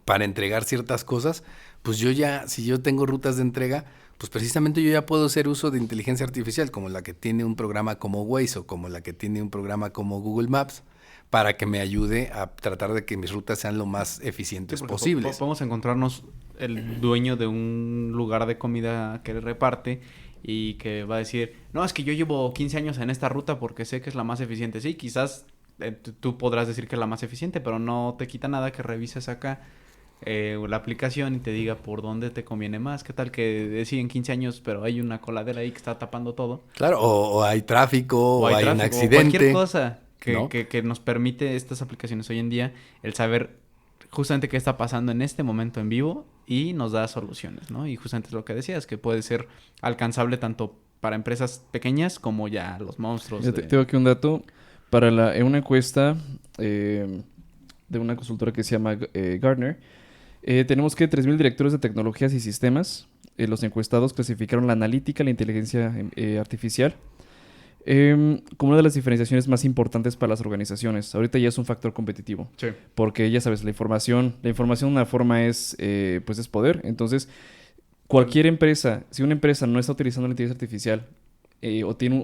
para entregar ciertas cosas, pues yo ya, si yo tengo rutas de entrega, pues precisamente yo ya puedo hacer uso de inteligencia artificial, como la que tiene un programa como Waze o como la que tiene un programa como Google Maps, para que me ayude a tratar de que mis rutas sean lo más eficientes porque posibles. Podemos encontrarnos el dueño de un lugar de comida que reparte y que va a decir, no, es que yo llevo 15 años en esta ruta porque sé que es la más eficiente. Sí, quizás tú podrás decir que es la más eficiente, pero no te quita nada que revises acá la aplicación y te diga por dónde te conviene más. ¿Qué tal que sí en 15 años, pero hay una coladera ahí que está tapando todo? Claro, o hay tráfico, o hay un tráfico, accidente. o cualquier cosa ¿no? que nos permite estas aplicaciones hoy en día, el saber justamente qué está pasando en este momento en vivo y nos da soluciones, ¿no? Y justamente es lo que decías, que puede ser alcanzable tanto para empresas pequeñas como ya los monstruos. Tengo aquí un dato. En una encuesta de una consultora que se llama Gartner, tenemos que 3.000 directores de tecnologías y sistemas. Los encuestados clasificaron la analítica, la inteligencia artificial, como una de las diferenciaciones más importantes para las organizaciones. Ahorita ya es un factor competitivo. Sí. Porque ya sabes, la información de una forma es poder. Entonces, cualquier empresa, si una empresa no está utilizando la inteligencia artificial o tiene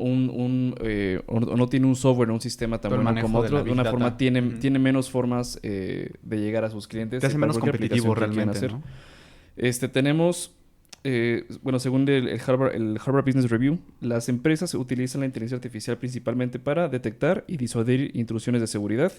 o no tiene un software o un sistema tan Todo el bueno como manejo de la otro, de Big una Data. forma tiene menos formas de llegar a sus clientes. Te hace para menos cualquier competitivo aplicación que realmente, quieran hacer. ¿no? Tenemos, según el Harvard Business Review, las empresas utilizan la inteligencia artificial principalmente para detectar y disuadir intrusiones de seguridad,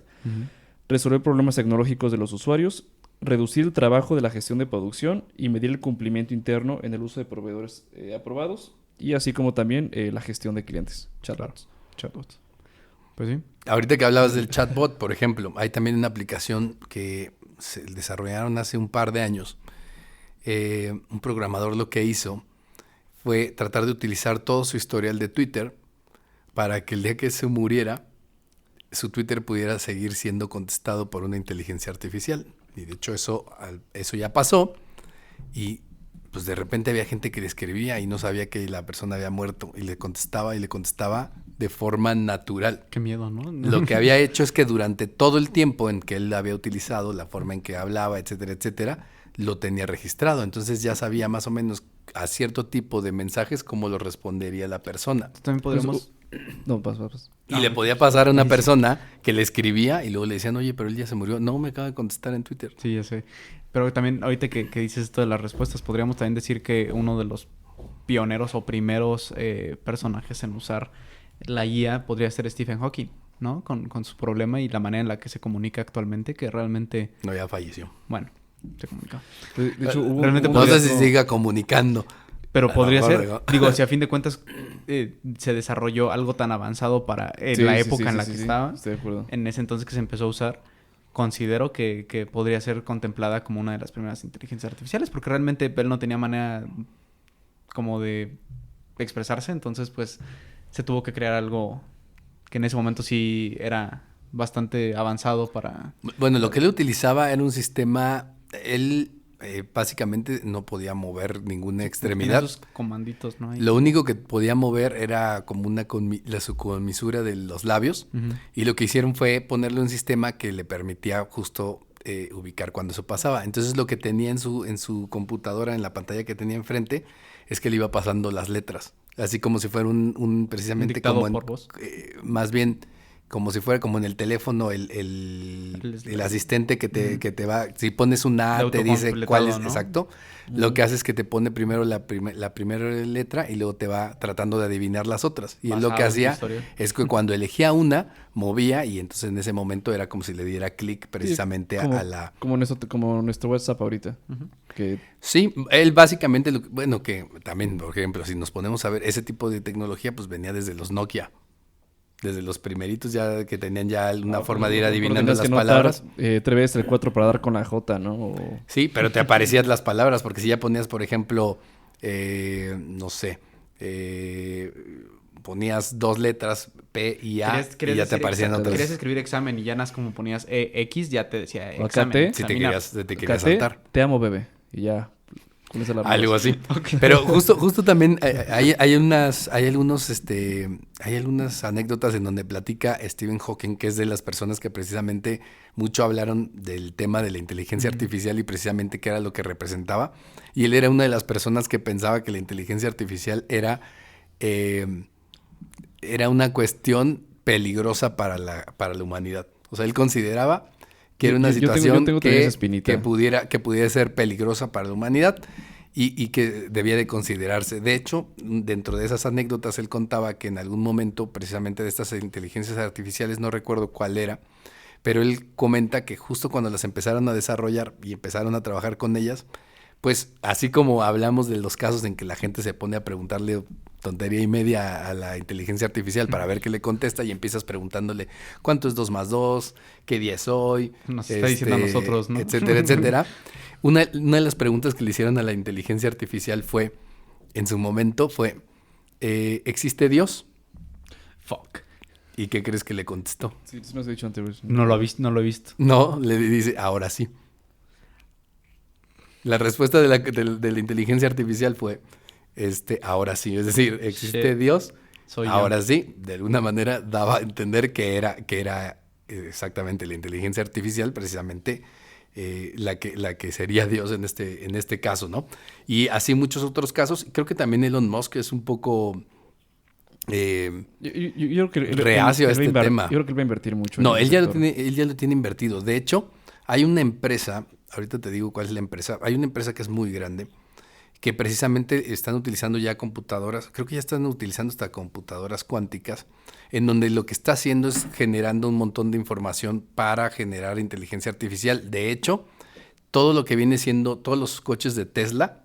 resolver problemas tecnológicos de los usuarios, reducir el trabajo de la gestión de producción y medir el cumplimiento interno en el uso de proveedores aprobados, y así como también la gestión de clientes. Chatbots. Chatbots. Pues sí. Ahorita que hablabas del chatbot, por ejemplo, hay también una aplicación que se desarrollaron hace un par de años. Un programador lo que hizo fue tratar de utilizar todo su historial de Twitter para que el día que se muriera, su Twitter pudiera seguir siendo contestado por una inteligencia artificial. Y de hecho eso ya pasó y pues de repente había gente que le escribía y no sabía que la persona había muerto y le contestaba de forma natural. Qué miedo, ¿no? Lo que había hecho es que durante todo el tiempo en que él había utilizado, la forma en que hablaba, etcétera, etcétera, lo tenía registrado. Entonces ya sabía más o menos a cierto tipo de mensajes cómo lo respondería la persona. También podríamos... No, vas. Y le podía pasar a una persona que le escribía y luego le decían, oye, pero él ya se murió. No, me acaba de contestar en Twitter. Sí, ya sé. Pero también, ahorita que dices esto de las respuestas, podríamos también decir que uno de los pioneros o primeros personajes en usar la IA podría ser Stephen Hawking, ¿no? Con su problema y la manera en la que se comunica actualmente, que realmente, No, ya falleció. bueno, se comunica. De hecho, hubo Realmente No sé podría- si siga comunicando. Pero A lo podría mejor, ser, digo, si a fin de cuentas se desarrolló algo tan avanzado para Sí, la sí, época sí, en la sí, que sí, estaba, estoy de acuerdo. en ese entonces que se empezó a usar, considero que podría ser contemplada como una de las primeras inteligencias artificiales, porque realmente él no tenía manera como de expresarse, entonces pues se tuvo que crear algo que en ese momento sí era bastante avanzado para... Bueno, lo que él utilizaba era un sistema... Él básicamente no podía mover ninguna Tenía extremidad. sus comanditos, ¿no? Ahí. Lo único que podía mover era como la comisura de los labios. Ujú. Y lo que hicieron fue ponerle un sistema que le permitía justo ubicar cuando eso pasaba. Entonces lo que tenía en su computadora, en la pantalla que tenía enfrente, es que le iba pasando las letras. Así como si fuera un precisamente Dictado como en, por voz. más bien como si fuera como en el teléfono el asistente que te va, si pones un A, De te dice cuál es, autocompletado, ¿no? exacto. Lo que hace es que te pone primero la primera letra y luego te va tratando de adivinar las otras. Y él lo que Basado en tu hacía historial. es que cuando elegía una, movía y entonces en ese momento era como si le diera clic precisamente como, a la... Como nuestro WhatsApp ahorita. Que Sí, él básicamente, bueno, que también, por ejemplo, si nos ponemos a ver, ese tipo de tecnología pues venía desde los Nokia. Desde los primeritos ya que tenían ya una forma de ir adivinando tenías las que notar, palabras. 3 veces el 4 para dar con la J, ¿no? O- Sí, pero te aparecían las palabras, porque si ya ponías, por ejemplo, no sé, ponías 2 letras, P y A, y ya te aparecían otras. Querías escribir examen y ya nada como ponías X, ya te decía O examen. acá Si te examinar. querías KT, saltar. te amo, bebé. Y ya. Con esa la Algo armas. así. Pero justo también hay algunas anécdotas en donde platica Stephen Hawking, que es de las personas que precisamente mucho hablaron del tema de la inteligencia artificial y precisamente qué era lo que representaba. Y él era una de las personas que pensaba que la inteligencia artificial era una cuestión peligrosa para la humanidad. O sea, él consideraba que era una Yo tengo situación también esa espinita. que pudiera ser peligrosa para la humanidad y que debía de considerarse. De hecho, dentro de esas anécdotas, él contaba que en algún momento, precisamente de estas inteligencias artificiales, no recuerdo cuál era, pero él comenta que justo cuando las empezaron a desarrollar y empezaron a trabajar con ellas, pues así como hablamos de los casos en que la gente se pone a preguntarle tontería y media a la inteligencia artificial para ver qué le contesta y empiezas preguntándole cuánto es 2 más 2, qué día es hoy, Nos está diciendo a nosotros, ¿no? etcétera, etcétera. Una de las preguntas que le hicieron a la inteligencia artificial fue, en su momento fue, ¿existe Dios? Fuck. ¿Y qué crees que le contestó? Sí, sí nos he dicho antes. No lo he visto. No, le dice, ahora sí. La respuesta de la inteligencia artificial fue, ahora sí. Es decir, existe Shit. Dios, Soy yo. ahora sí. De alguna manera daba a entender que era exactamente la inteligencia artificial, precisamente la que sería Dios en este caso, ¿no? Y así muchos otros casos. Creo que también Elon Musk es un poco... Yo creo que reacio a este tema. Yo creo que él va a invertir mucho. No, en él el ya lo sector. tiene, él ya lo tiene invertido. De hecho, hay una empresa, ahorita te digo cuál es la empresa, hay una empresa que es muy grande, que precisamente están utilizando ya computadoras, creo que ya están utilizando hasta computadoras cuánticas, en donde lo que está haciendo es generando un montón de información para generar inteligencia artificial. De hecho, todo lo que viene siendo, todos los coches de Tesla,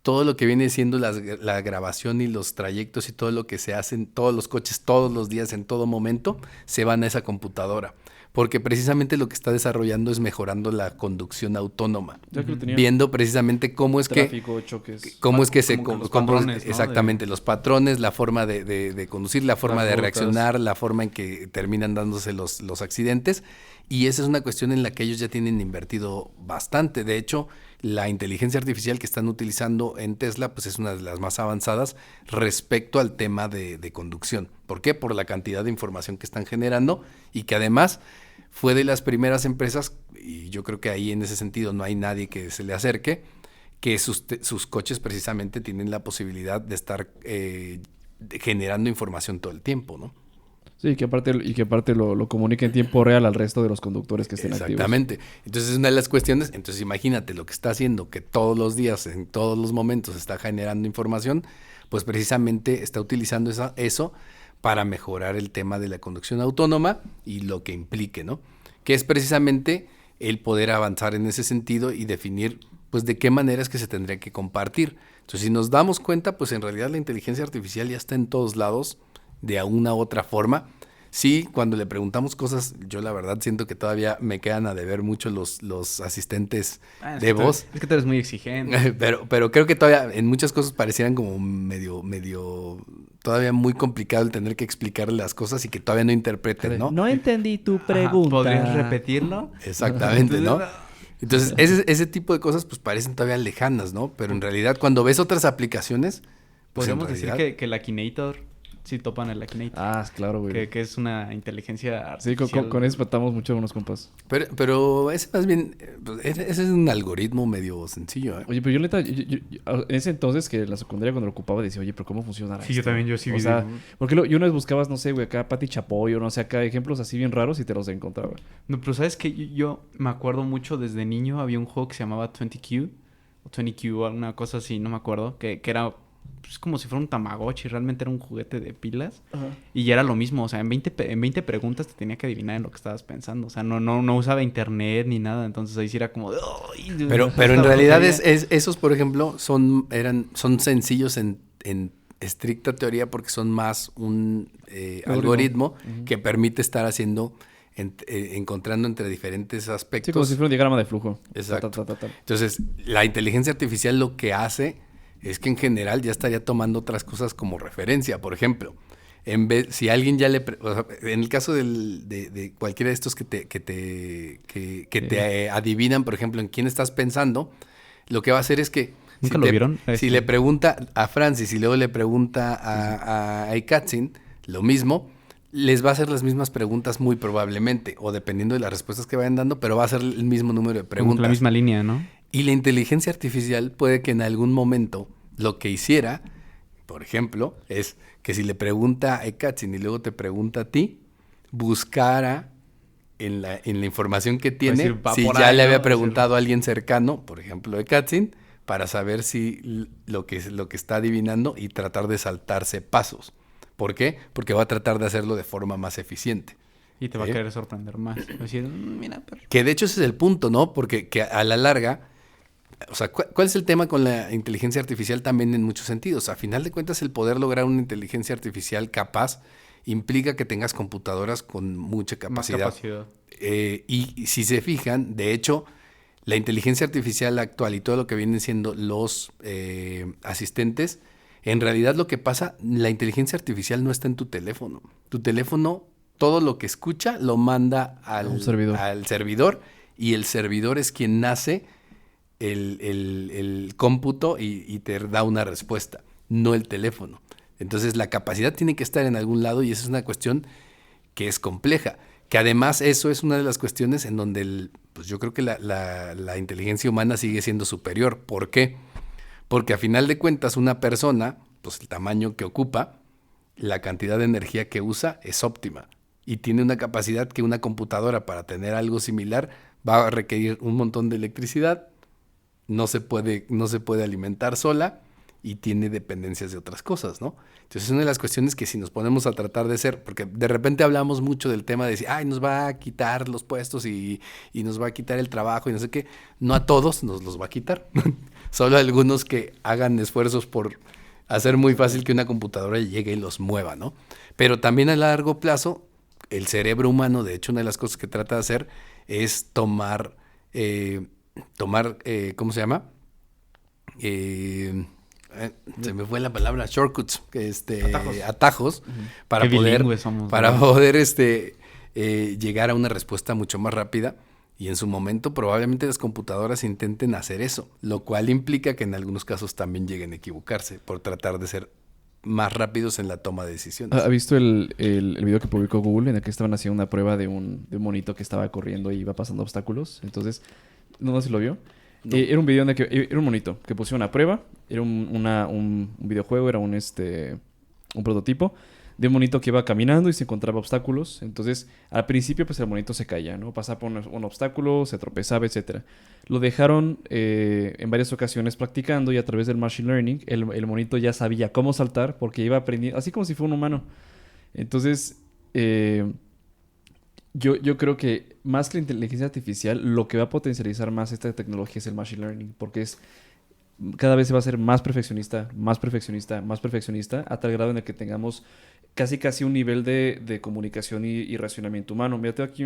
todo lo que viene siendo la grabación y los trayectos y todo lo que se hacen, todos los coches, todos los días, en todo momento, se van a esa computadora. Porque precisamente lo que está desarrollando es mejorando la conducción autónoma. Ya que lo tenía. Viendo precisamente cómo es Tráfico, choques. cómo es que se... como que los cómo- patrones, ¿no? exactamente, los patrones, la forma de conducir, la forma de rutas. reaccionar, la forma en que terminan dándose los accidentes. Y esa es una cuestión en la que ellos ya tienen invertido bastante. De hecho, la inteligencia artificial que están utilizando en Tesla pues es una de las más avanzadas respecto al tema de conducción. ¿Por qué? Por la cantidad de información que están generando y que además fue de las primeras empresas, y yo creo que ahí en ese sentido no hay nadie que se le acerque, que sus coches precisamente tienen la posibilidad de estar generando información todo el tiempo, ¿no? Sí, que aparte lo comunica en tiempo real al resto de los conductores que estén activos. Exactamente. Entonces es una de las cuestiones. Entonces imagínate lo que está haciendo, que todos los días, en todos los momentos está generando información, pues precisamente está utilizando eso para mejorar el tema de la conducción autónoma y lo que implique, ¿no? Que es precisamente el poder avanzar en ese sentido y definir, pues, de qué manera es que se tendría que compartir. Entonces, si nos damos cuenta, pues, en realidad la inteligencia artificial ya está en todos lados de una u otra forma. Sí, cuando le preguntamos cosas, yo la verdad siento que todavía me quedan a deber mucho los asistentes de voz. Es que tú eres muy exigente. Pero creo que todavía en muchas cosas parecieran como medio, todavía muy complicado el tener que explicarle las cosas y que todavía no interpreten, ¿no? No entendí tu Ajá, pregunta. ¿podrías repetirlo? Exactamente, ¿no? Entonces, ese tipo de cosas pues parecen todavía lejanas, ¿no? Pero en realidad cuando ves otras aplicaciones, pues en Podríamos decir realidad... que el Akinator, sí topan el Akinator. Ah, claro, güey. Que es una inteligencia Sí, artificial. con eso matamos mucho a unos compas. Pero ese más bien, pues, ese es un algoritmo medio sencillo, ¿eh? Oye, pero yo neta, en ese entonces que en la secundaria cuando lo ocupaba decía, oye, pero ¿cómo funciona Sí, yo también, yo sí vi. O sea, porque yo una vez buscabas, no sé, güey, acá Pati Chapoy o no sé, acá ejemplos así bien raros y te los encontraba. No, pero ¿sabes qué? Yo me acuerdo mucho desde niño, había un juego que se llamaba 20Q, o 20Q, o alguna cosa así, no me acuerdo, que era pues, como si fuera un Tamagotchi, realmente era un juguete de pilas. Ajá. Y ya era lo mismo, o sea, en 20 preguntas te tenía que adivinar en lo que estabas pensando. O sea, no usaba internet ni nada, entonces ahí sí era como... "Ay, Pero esta en realidad brujería". esos, por ejemplo, son sencillos en estricta teoría porque son más un algoritmo que permite estar haciendo, encontrando entre diferentes aspectos. Sí, como si fuera un diagrama de flujo. Exacto. Ta. Entonces, la inteligencia artificial lo que hace es que en general ya estaría tomando otras cosas como referencia. Por ejemplo, si alguien ya o sea, en el caso de cualquiera de estos que te adivinan, por ejemplo, en quién estás pensando, lo que va a hacer es que ¿Nunca lo vieron? si le pregunta a Francis y luego le pregunta a Katzin lo mismo, les va a hacer las mismas preguntas muy probablemente, o dependiendo de las respuestas que vayan dando, pero va a ser el mismo número de Como preguntas. que la misma línea, ¿no? Y la inteligencia artificial puede que en algún momento lo que hiciera, por ejemplo, es que si le pregunta a Katzin y luego te pregunta a ti, buscara en la información que tiene, decir, va si por ya ahí, le había ¿no? preguntado a alguien cercano, por ejemplo, de Katzin, para saber si lo que está adivinando y tratar de saltarse pasos. ¿Por qué? Porque va a tratar de hacerlo de forma más eficiente. Y te va a ¿Sí? querer sorprender más. Va a decir, mira, pero... Que de hecho ese es el punto, ¿no? Porque que a la larga, o sea, ¿cuál es el tema con la inteligencia artificial también en muchos sentidos? A final de cuentas, el poder lograr una inteligencia artificial capaz implica que tengas computadoras con mucha capacidad. Más capacidad. Y si se fijan, de hecho, la inteligencia artificial actual y todo lo que vienen siendo los asistentes, en realidad lo que pasa, la inteligencia artificial no está en tu teléfono. Tu teléfono, todo lo que escucha, lo manda al servidor y el servidor es quien hace el cómputo y te da una respuesta, no el teléfono. Entonces la capacidad tiene que estar en algún lado y esa es una cuestión que es compleja. Que además eso es una de las cuestiones en donde pues yo creo que la inteligencia humana sigue siendo superior. ¿Por qué? Porque a final de cuentas una persona, pues el tamaño que ocupa, la cantidad de energía que usa es óptima. Y tiene una capacidad que una computadora para tener algo similar va a requerir un montón de electricidad, no se puede alimentar sola y tiene dependencias de otras cosas, ¿no? Entonces es una de las cuestiones que si nos ponemos a tratar de ser, porque de repente hablamos mucho del tema de decir, ay, nos va a quitar los puestos y nos va a quitar el trabajo y no sé qué, no a todos nos los va a quitar, solo a algunos que hagan esfuerzos por hacer muy fácil que una computadora llegue y los mueva, ¿no? Pero también a largo plazo, el cerebro humano, de hecho, una de las cosas que trata de hacer es tomar ¿cómo se llama? Se me fue la palabra, shortcuts, atajos, para Qué poder, bilingües somos, para ¿no? poder llegar a una respuesta mucho más rápida. Y en su momento probablemente las computadoras intenten hacer eso, lo cual implica que en algunos casos también lleguen a equivocarse por tratar de ser más rápidos en la toma de decisiones. ¿Ha visto el video que publicó Google en el que estaban haciendo una prueba de un monito que estaba corriendo y iba pasando obstáculos? Entonces, no sé si lo vio. No. Era un video era un monito que pusieron a prueba. Era un videojuego, era un prototipo de un monito que iba caminando y se encontraba obstáculos. Entonces, al principio, pues el monito se caía, ¿no? Pasaba por un obstáculo, se tropezaba, etcétera. Lo dejaron en varias ocasiones practicando y a través del machine learning, el monito ya sabía cómo saltar porque iba aprendiendo, así como si fuera un humano. Entonces, yo creo que más que la inteligencia artificial, lo que va a potencializar más esta tecnología es el machine learning, porque cada vez se va a hacer más perfeccionista, más perfeccionista, más perfeccionista, a tal grado en el que tengamos casi un nivel de comunicación y racionamiento humano. Mira, tengo aquí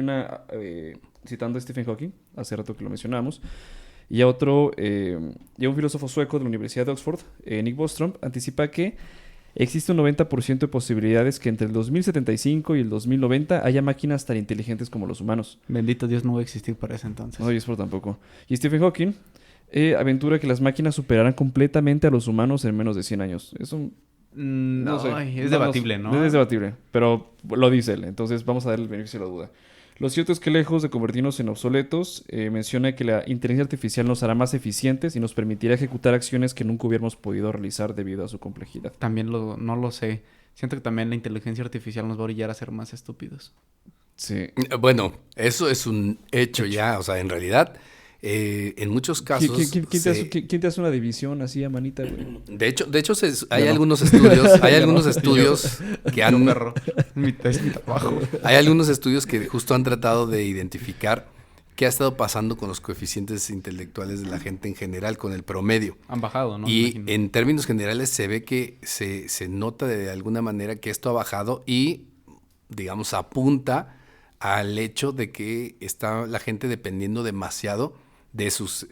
citando a Stephen Hawking, hace rato que lo mencionamos, y a un filósofo sueco de la Universidad de Oxford, Nick Bostrom, anticipa que existe un 90% de posibilidades que entre el 2075 y el 2090 haya máquinas tan inteligentes como los humanos. Bendito Dios, no va a existir para ese entonces. No, y eso tampoco. Y Stephen Hawking aventura que las máquinas superarán completamente a los humanos en menos de 100 años. Eso no sé. Es debatible, ¿no? Es debatible, pero lo dice él. Entonces vamos a darle el beneficio de la duda. Lo cierto es que lejos de convertirnos en obsoletos, menciona que la inteligencia artificial nos hará más eficientes y nos permitirá ejecutar acciones que nunca hubiéramos podido realizar debido a su complejidad. También no lo sé. Siento que también la inteligencia artificial nos va a orillar a ser más estúpidos. Sí. Bueno, eso es un hecho ya. O sea, en realidad, en muchos casos... ¿Quién te hace una división así a manita, güey? De hecho hay algunos estudios que han... Es mi trabajo. Hay algunos estudios que justo han tratado de identificar qué ha estado pasando con los coeficientes intelectuales de la gente en general, con el promedio. Han bajado, ¿no? Y en términos generales se ve que se nota de alguna manera que esto ha bajado y, digamos, apunta al hecho de que está la gente dependiendo demasiado de sus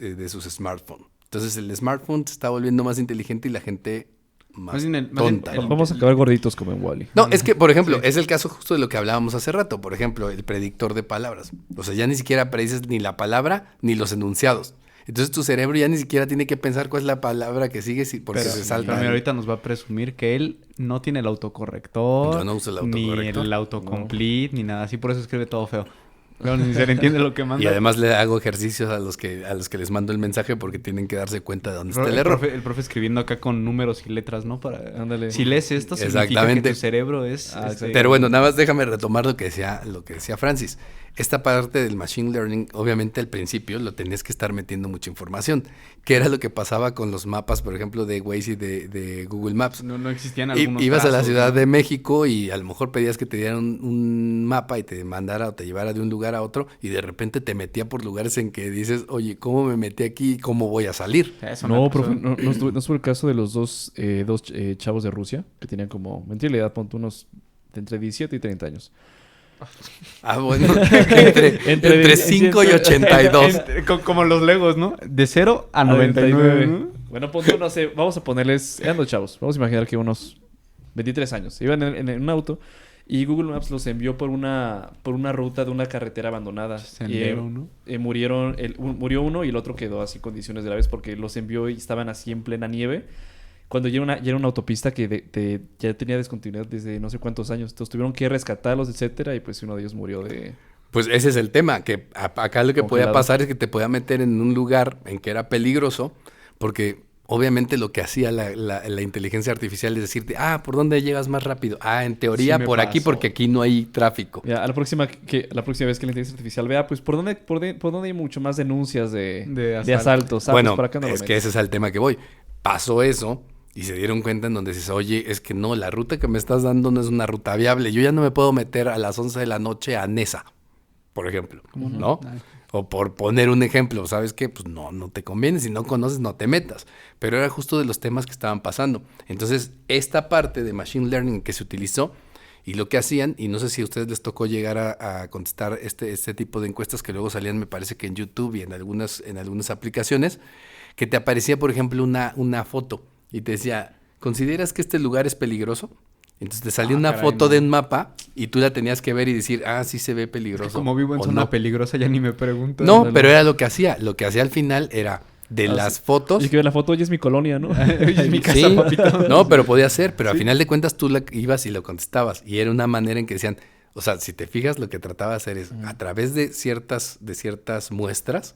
smartphones. Entonces el smartphone se está volviendo más inteligente y la gente más tonta. Vamos a acabar gorditos como en Wall-E. No, es que, por ejemplo, es el caso justo de lo que hablábamos hace rato. Por ejemplo, el predictor de palabras. O sea, ya ni siquiera predices ni la palabra ni los enunciados. Entonces tu cerebro ya ni siquiera tiene que pensar cuál es la palabra que sigue porque se salta. Pero ahorita nos va a presumir que él no tiene el autocorrector. Yo no uso el autocorrector. Ni el autocomplete, ni nada así. Por eso escribe todo feo. Pero ni se le entiende lo que manda. Y además le hago ejercicios a los que les mando el mensaje porque tienen que darse cuenta de dónde está el error. El profe escribiendo acá con números y letras, ¿no? Ándale. Si lees esto, significa que tu cerebro es... Pero bueno, nada más déjame retomar lo que decía Francis. Esta parte del machine learning, obviamente al principio lo tenías que estar metiendo mucha información. ¿Qué era lo que pasaba con los mapas, por ejemplo, de Waze y de Google Maps? No existían algunos Ibas trazos, a la Ciudad de México y a lo mejor pedías que te dieran un mapa y te mandara o te llevara de un lugar a otro y de repente te metía por lugares en que dices, oye, ¿cómo me metí aquí y cómo voy a salir? No, profe, no estuvo el caso de los dos chavos de Rusia que tenían como, mentira la edad, ponte unos de entre 17 y 30 años. Ah, bueno, entre 5 y 82. Como los Legos, ¿no? De 0 a 99. ¿no? Bueno, ponte, no sé, vamos a ponerles, eran dos chavos, vamos a imaginar que unos 23 años. Iban en un auto y Google Maps los envió por una ruta de una carretera abandonada. ¿No? Murió uno y el otro quedó así en condiciones graves porque los envió y estaban así en plena nieve. Cuando ya era una autopista que ya tenía descontinuidad desde no sé cuántos años. Entonces tuvieron que rescatarlos, etcétera, y pues uno de ellos murió de... Pues ese es el tema, que acá lo que podía pasar es que te podía meter en un lugar en que era peligroso, porque obviamente lo que hacía la inteligencia artificial es decirte, ¿por dónde llegas más rápido? En teoría por aquí, porque aquí no hay tráfico. Ya, la próxima vez que la inteligencia artificial vea, pues ¿por dónde hay mucho más denuncias de asaltos? Bueno, ¿Para qué no lo que ese es el tema que voy. Pasó eso. Y se dieron cuenta en donde dices, oye, es que no, la ruta que me estás dando no es una ruta viable. Yo ya no me puedo meter a las 11 de la noche a Nesa, por ejemplo, ¿no? O por poner un ejemplo, ¿sabes qué? Pues no te conviene. Si no conoces, no te metas. Pero era justo de los temas que estaban pasando. Entonces, esta parte de Machine Learning que se utilizó y lo que hacían, y no sé si a ustedes les tocó llegar a contestar este tipo de encuestas que luego salían, me parece que en YouTube y en algunas aplicaciones, que te aparecía, por ejemplo, una foto. Y te decía, ¿consideras que este lugar es peligroso? Entonces te salía una foto de un mapa y tú la tenías que ver y decir, sí se ve peligroso. Como vivo en zona peligrosa, ya ni me pregunto. No, pero era lo que hacía. Lo que hacía al final era de las fotos. Y que la foto hoy es mi colonia, ¿no? Es mi casa, papito. No, pero podía ser. Pero al final de cuentas tú ibas y lo contestabas. Y era una manera en que decían, o sea, si te fijas, lo que trataba de hacer es, a través de ciertas muestras,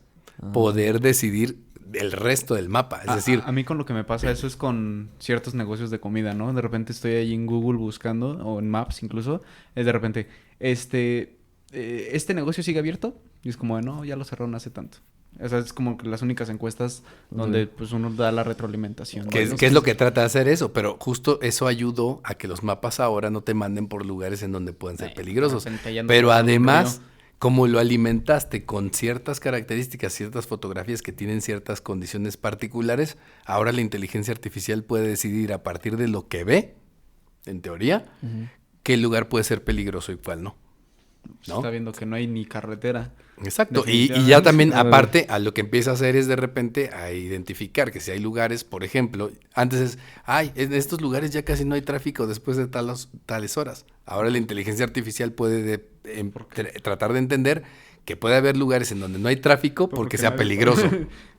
poder decidir el resto del mapa, es decir... A mí con lo que me pasa eso es con ciertos negocios de comida, ¿no? De repente estoy ahí en Google buscando, o en Maps incluso, es de repente, ¿este negocio sigue abierto? Y es como, no, ya lo cerraron hace tanto. O sea, es como que las únicas encuestas donde pues uno da la retroalimentación. ¿Qué es lo que trata de hacer eso? Pero justo eso ayudó a que los mapas ahora no te manden por lugares en donde pueden ser peligrosos. Pero además, como lo alimentaste con ciertas características, ciertas fotografías que tienen ciertas condiciones particulares, ahora la inteligencia artificial puede decidir a partir de lo que ve, en teoría, qué lugar puede ser peligroso y cuál no. ¿No? Está viendo que no hay ni carretera. Exacto, y ya también aparte a lo que empieza a hacer es de repente a identificar que si hay lugares, por ejemplo, antes en estos lugares ya casi no hay tráfico después de tales horas. Ahora la inteligencia artificial puede tratar de entender que puede haber lugares en donde no hay tráfico porque sea peligroso.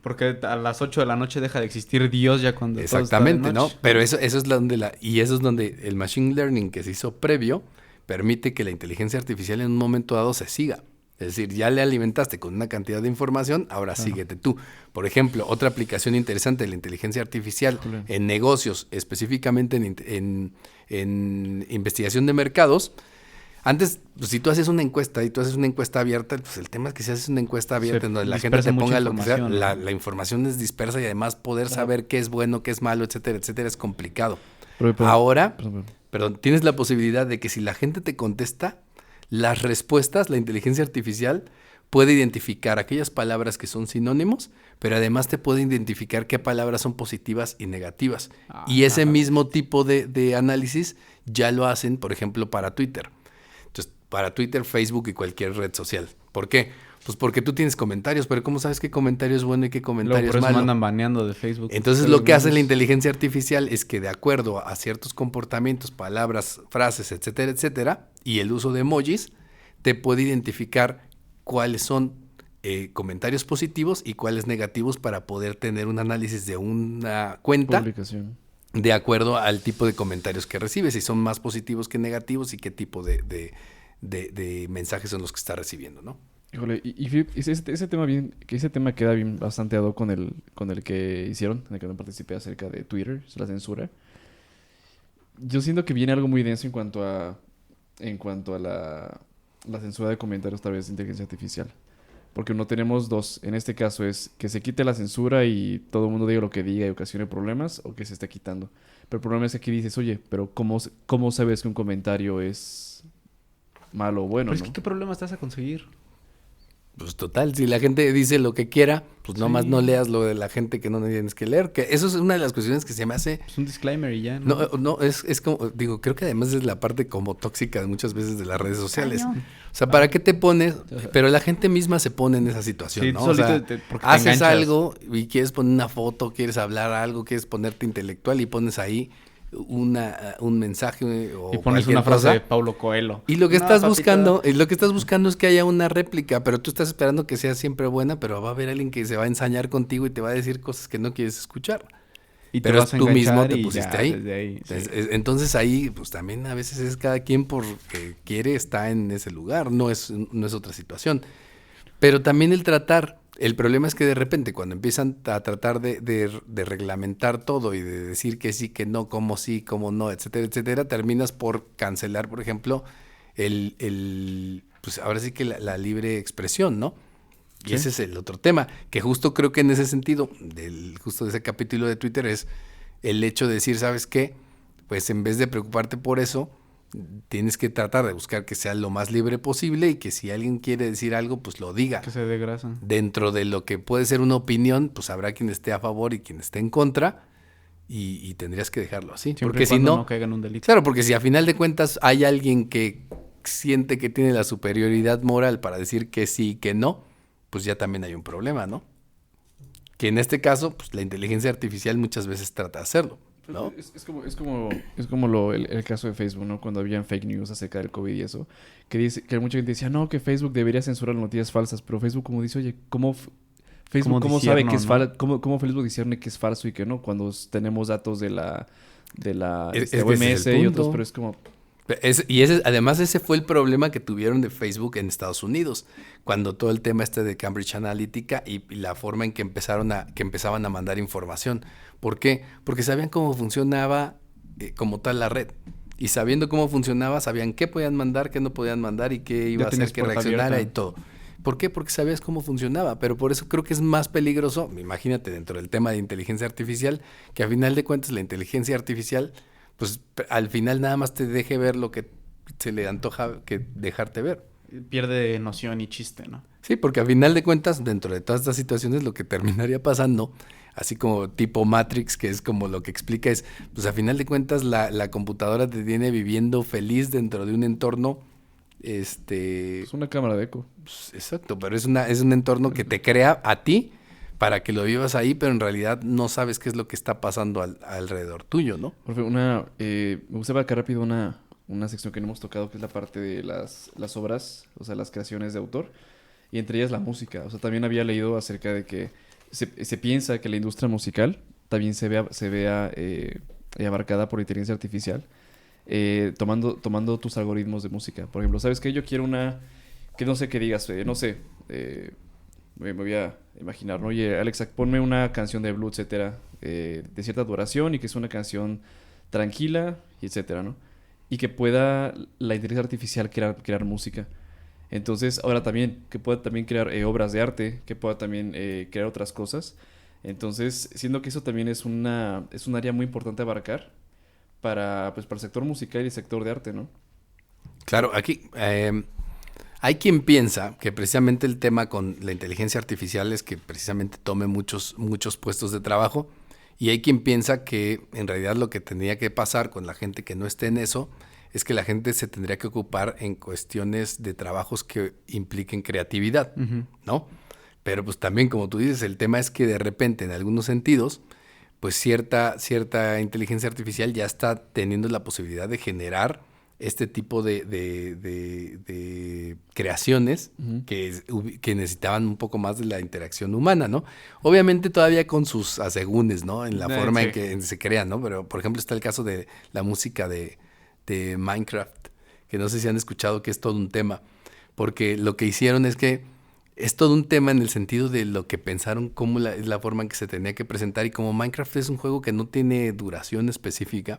Porque a las 8 de la noche deja de existir Dios ya cuando exactamente, todo está de noche. ¿no? Pero eso es donde el machine learning que se hizo previo permite que la inteligencia artificial en un momento dado se siga. Es decir, ya le alimentaste con una cantidad de información, ahora síguete tú. Por ejemplo, otra aplicación interesante de la inteligencia artificial en negocios, específicamente en investigación de mercados. Antes, pues, si tú haces una encuesta y tú haces una encuesta abierta, pues el tema es que si haces una encuesta abierta en donde la gente te ponga lo que sea, la información es dispersa y además poder saber qué es bueno, qué es malo, etcétera, etcétera, es complicado. Ahora, tienes la posibilidad de que si la gente te contesta, las respuestas, la inteligencia artificial puede identificar aquellas palabras que son sinónimos, pero además te puede identificar qué palabras son positivas y negativas. Y ese mismo tipo de análisis ya lo hacen, por ejemplo, para Twitter. Entonces, para Twitter, Facebook y cualquier red social. ¿Por qué? Pues porque tú tienes comentarios, pero ¿cómo sabes qué comentario es bueno y qué comentario es malo? Por eso mandan baneando de Facebook. Entonces lo que hace la inteligencia artificial es que de acuerdo a ciertos comportamientos, palabras, frases, etcétera, etcétera, y el uso de emojis, te puede identificar cuáles son comentarios positivos y cuáles negativos para poder tener un análisis de una cuenta de acuerdo al tipo de comentarios que recibes, si son más positivos que negativos y qué tipo de mensajes son los que está recibiendo, ¿no? Híjole, y ese tema queda bien bastante ad hoc con el que hicieron, en el que no participé acerca de Twitter, la censura. Yo siento que viene algo muy denso en cuanto a la censura de comentarios a través de inteligencia artificial. Porque no tenemos dos. En este caso es que se quite la censura y todo el mundo diga lo que diga y ocasione problemas, o que se esté quitando. Pero el problema es que aquí dices, oye, pero ¿cómo sabes que un comentario es malo o bueno? Pero es que ¿qué problema estás a conseguir? Pues total, si la gente dice lo que quiera, pues nomás no leas lo de la gente que no tienes que leer. Que eso es una de las cuestiones que se me hace... Es un disclaimer y ya, ¿no? No, es como, digo, creo que además es la parte como tóxica muchas veces de las redes sociales. O sea, ¿para qué te pones? Pero la gente misma se pone en esa situación, sí, ¿no? O sea, porque haces algo y quieres poner una foto, quieres hablar algo, quieres ponerte intelectual y pones ahí un mensaje o y pones una frase de Paulo Coelho. Y lo que estás buscando es que haya una réplica, pero tú estás esperando que sea siempre buena, pero va a haber alguien que se va a ensañar contigo y te va a decir cosas que no quieres escuchar. Y pero tú mismo te pusiste ahí. Sí. Entonces ahí, pues también a veces es cada quien porque quiere está en ese lugar, no es otra situación. Pero también el problema es que de repente cuando empiezan a tratar de reglamentar todo y de decir que sí, que no, cómo sí, cómo no, etcétera, etcétera, terminas por cancelar, por ejemplo, pues ahora sí que la libre expresión, ¿no? Y ese es el otro tema, que justo creo que en ese sentido, justo de ese capítulo de Twitter, es el hecho de decir, ¿sabes qué? Pues en vez de preocuparte por eso, tienes que tratar de buscar que sea lo más libre posible y que si alguien quiere decir algo, pues lo diga. Que se dé grasa. Dentro de lo que puede ser una opinión, pues habrá quien esté a favor y quien esté en contra y tendrías que dejarlo así. Siempre porque si no caiga en un delito. Claro, porque si a final de cuentas hay alguien que siente que tiene la superioridad moral para decir que sí y que no, pues ya también hay un problema, ¿no? Que en este caso, pues la inteligencia artificial muchas veces trata de hacerlo, ¿no? Es como el caso de Facebook, ¿no? Cuando habían fake news acerca del COVID y eso, que mucha gente decía, no, que Facebook debería censurar las noticias falsas, pero Facebook como dice, oye, ¿cómo sabe que es falso? ¿Cómo Facebook discierne que es falso y que no? Cuando tenemos datos de la OMS y otros, pero es como... Además ese fue el problema que tuvieron de Facebook en Estados Unidos, cuando todo el tema de Cambridge Analytica y la forma en que empezaban a mandar información. ¿Por qué? Porque sabían cómo funcionaba como tal la red. Y sabiendo cómo funcionaba, sabían qué podían mandar, qué no podían mandar y qué iba a hacer que reaccionara y todo. ¿Por qué? Porque sabías cómo funcionaba, pero por eso creo que es más peligroso, imagínate dentro del tema de inteligencia artificial, que a final de cuentas la inteligencia artificial, pues al final nada más te deje ver lo que se le antoja que dejarte ver. Pierde noción y chiste, ¿no? Sí, porque a final de cuentas, dentro de todas estas situaciones, lo que terminaría pasando, así como tipo Matrix, que es como lo que explica es, pues a final de cuentas la computadora te tiene viviendo feliz dentro de un entorno, Es una cámara de eco. pues, exacto, pero es un entorno que te crea a ti para que lo vivas ahí, pero en realidad no sabes qué es lo que está pasando alrededor tuyo, ¿no? Profe, me gustaría acá rápido una sección que no hemos tocado, que es la parte de las obras, o sea, las creaciones de autor, y entre ellas la música. O sea, también había leído acerca de que se piensa que la industria musical también se vea abarcada por inteligencia artificial, tomando tus algoritmos de música. Por ejemplo, ¿sabes qué? Yo quiero que no sé qué digas, no sé, me voy a imaginar, ¿no? Oye, Alexa, ponme una canción de blues, etcétera, de cierta duración y que es una canción tranquila, y etcétera, ¿no? Y que pueda la inteligencia artificial crear música. Entonces, ahora también, que pueda también crear obras de arte, que pueda también crear otras cosas. Entonces, siendo que eso también es un área muy importante a abarcar para el sector musical y el sector de arte, ¿no? Claro, aquí hay quien piensa que precisamente el tema con la inteligencia artificial es que precisamente tome muchos puestos de trabajo, y hay quien piensa que en realidad lo que tendría que pasar con la gente que no esté en eso es que la gente se tendría que ocupar en cuestiones de trabajos que impliquen creatividad, ¿no? Pero pues también, como tú dices, el tema es que de repente, en algunos sentidos, pues cierta inteligencia artificial ya está teniendo la posibilidad de generar este tipo de creaciones que necesitaban un poco más de la interacción humana, ¿no? Obviamente todavía con sus asegúnes, ¿no? En la forma en que se crean, ¿no? Pero, por ejemplo, está el caso de la música de Minecraft, que no sé si han escuchado, que es todo un tema, porque lo que hicieron es que es todo un tema en el sentido de lo que pensaron, cómo es la forma en que se tenía que presentar, y como Minecraft es un juego que no tiene duración específica,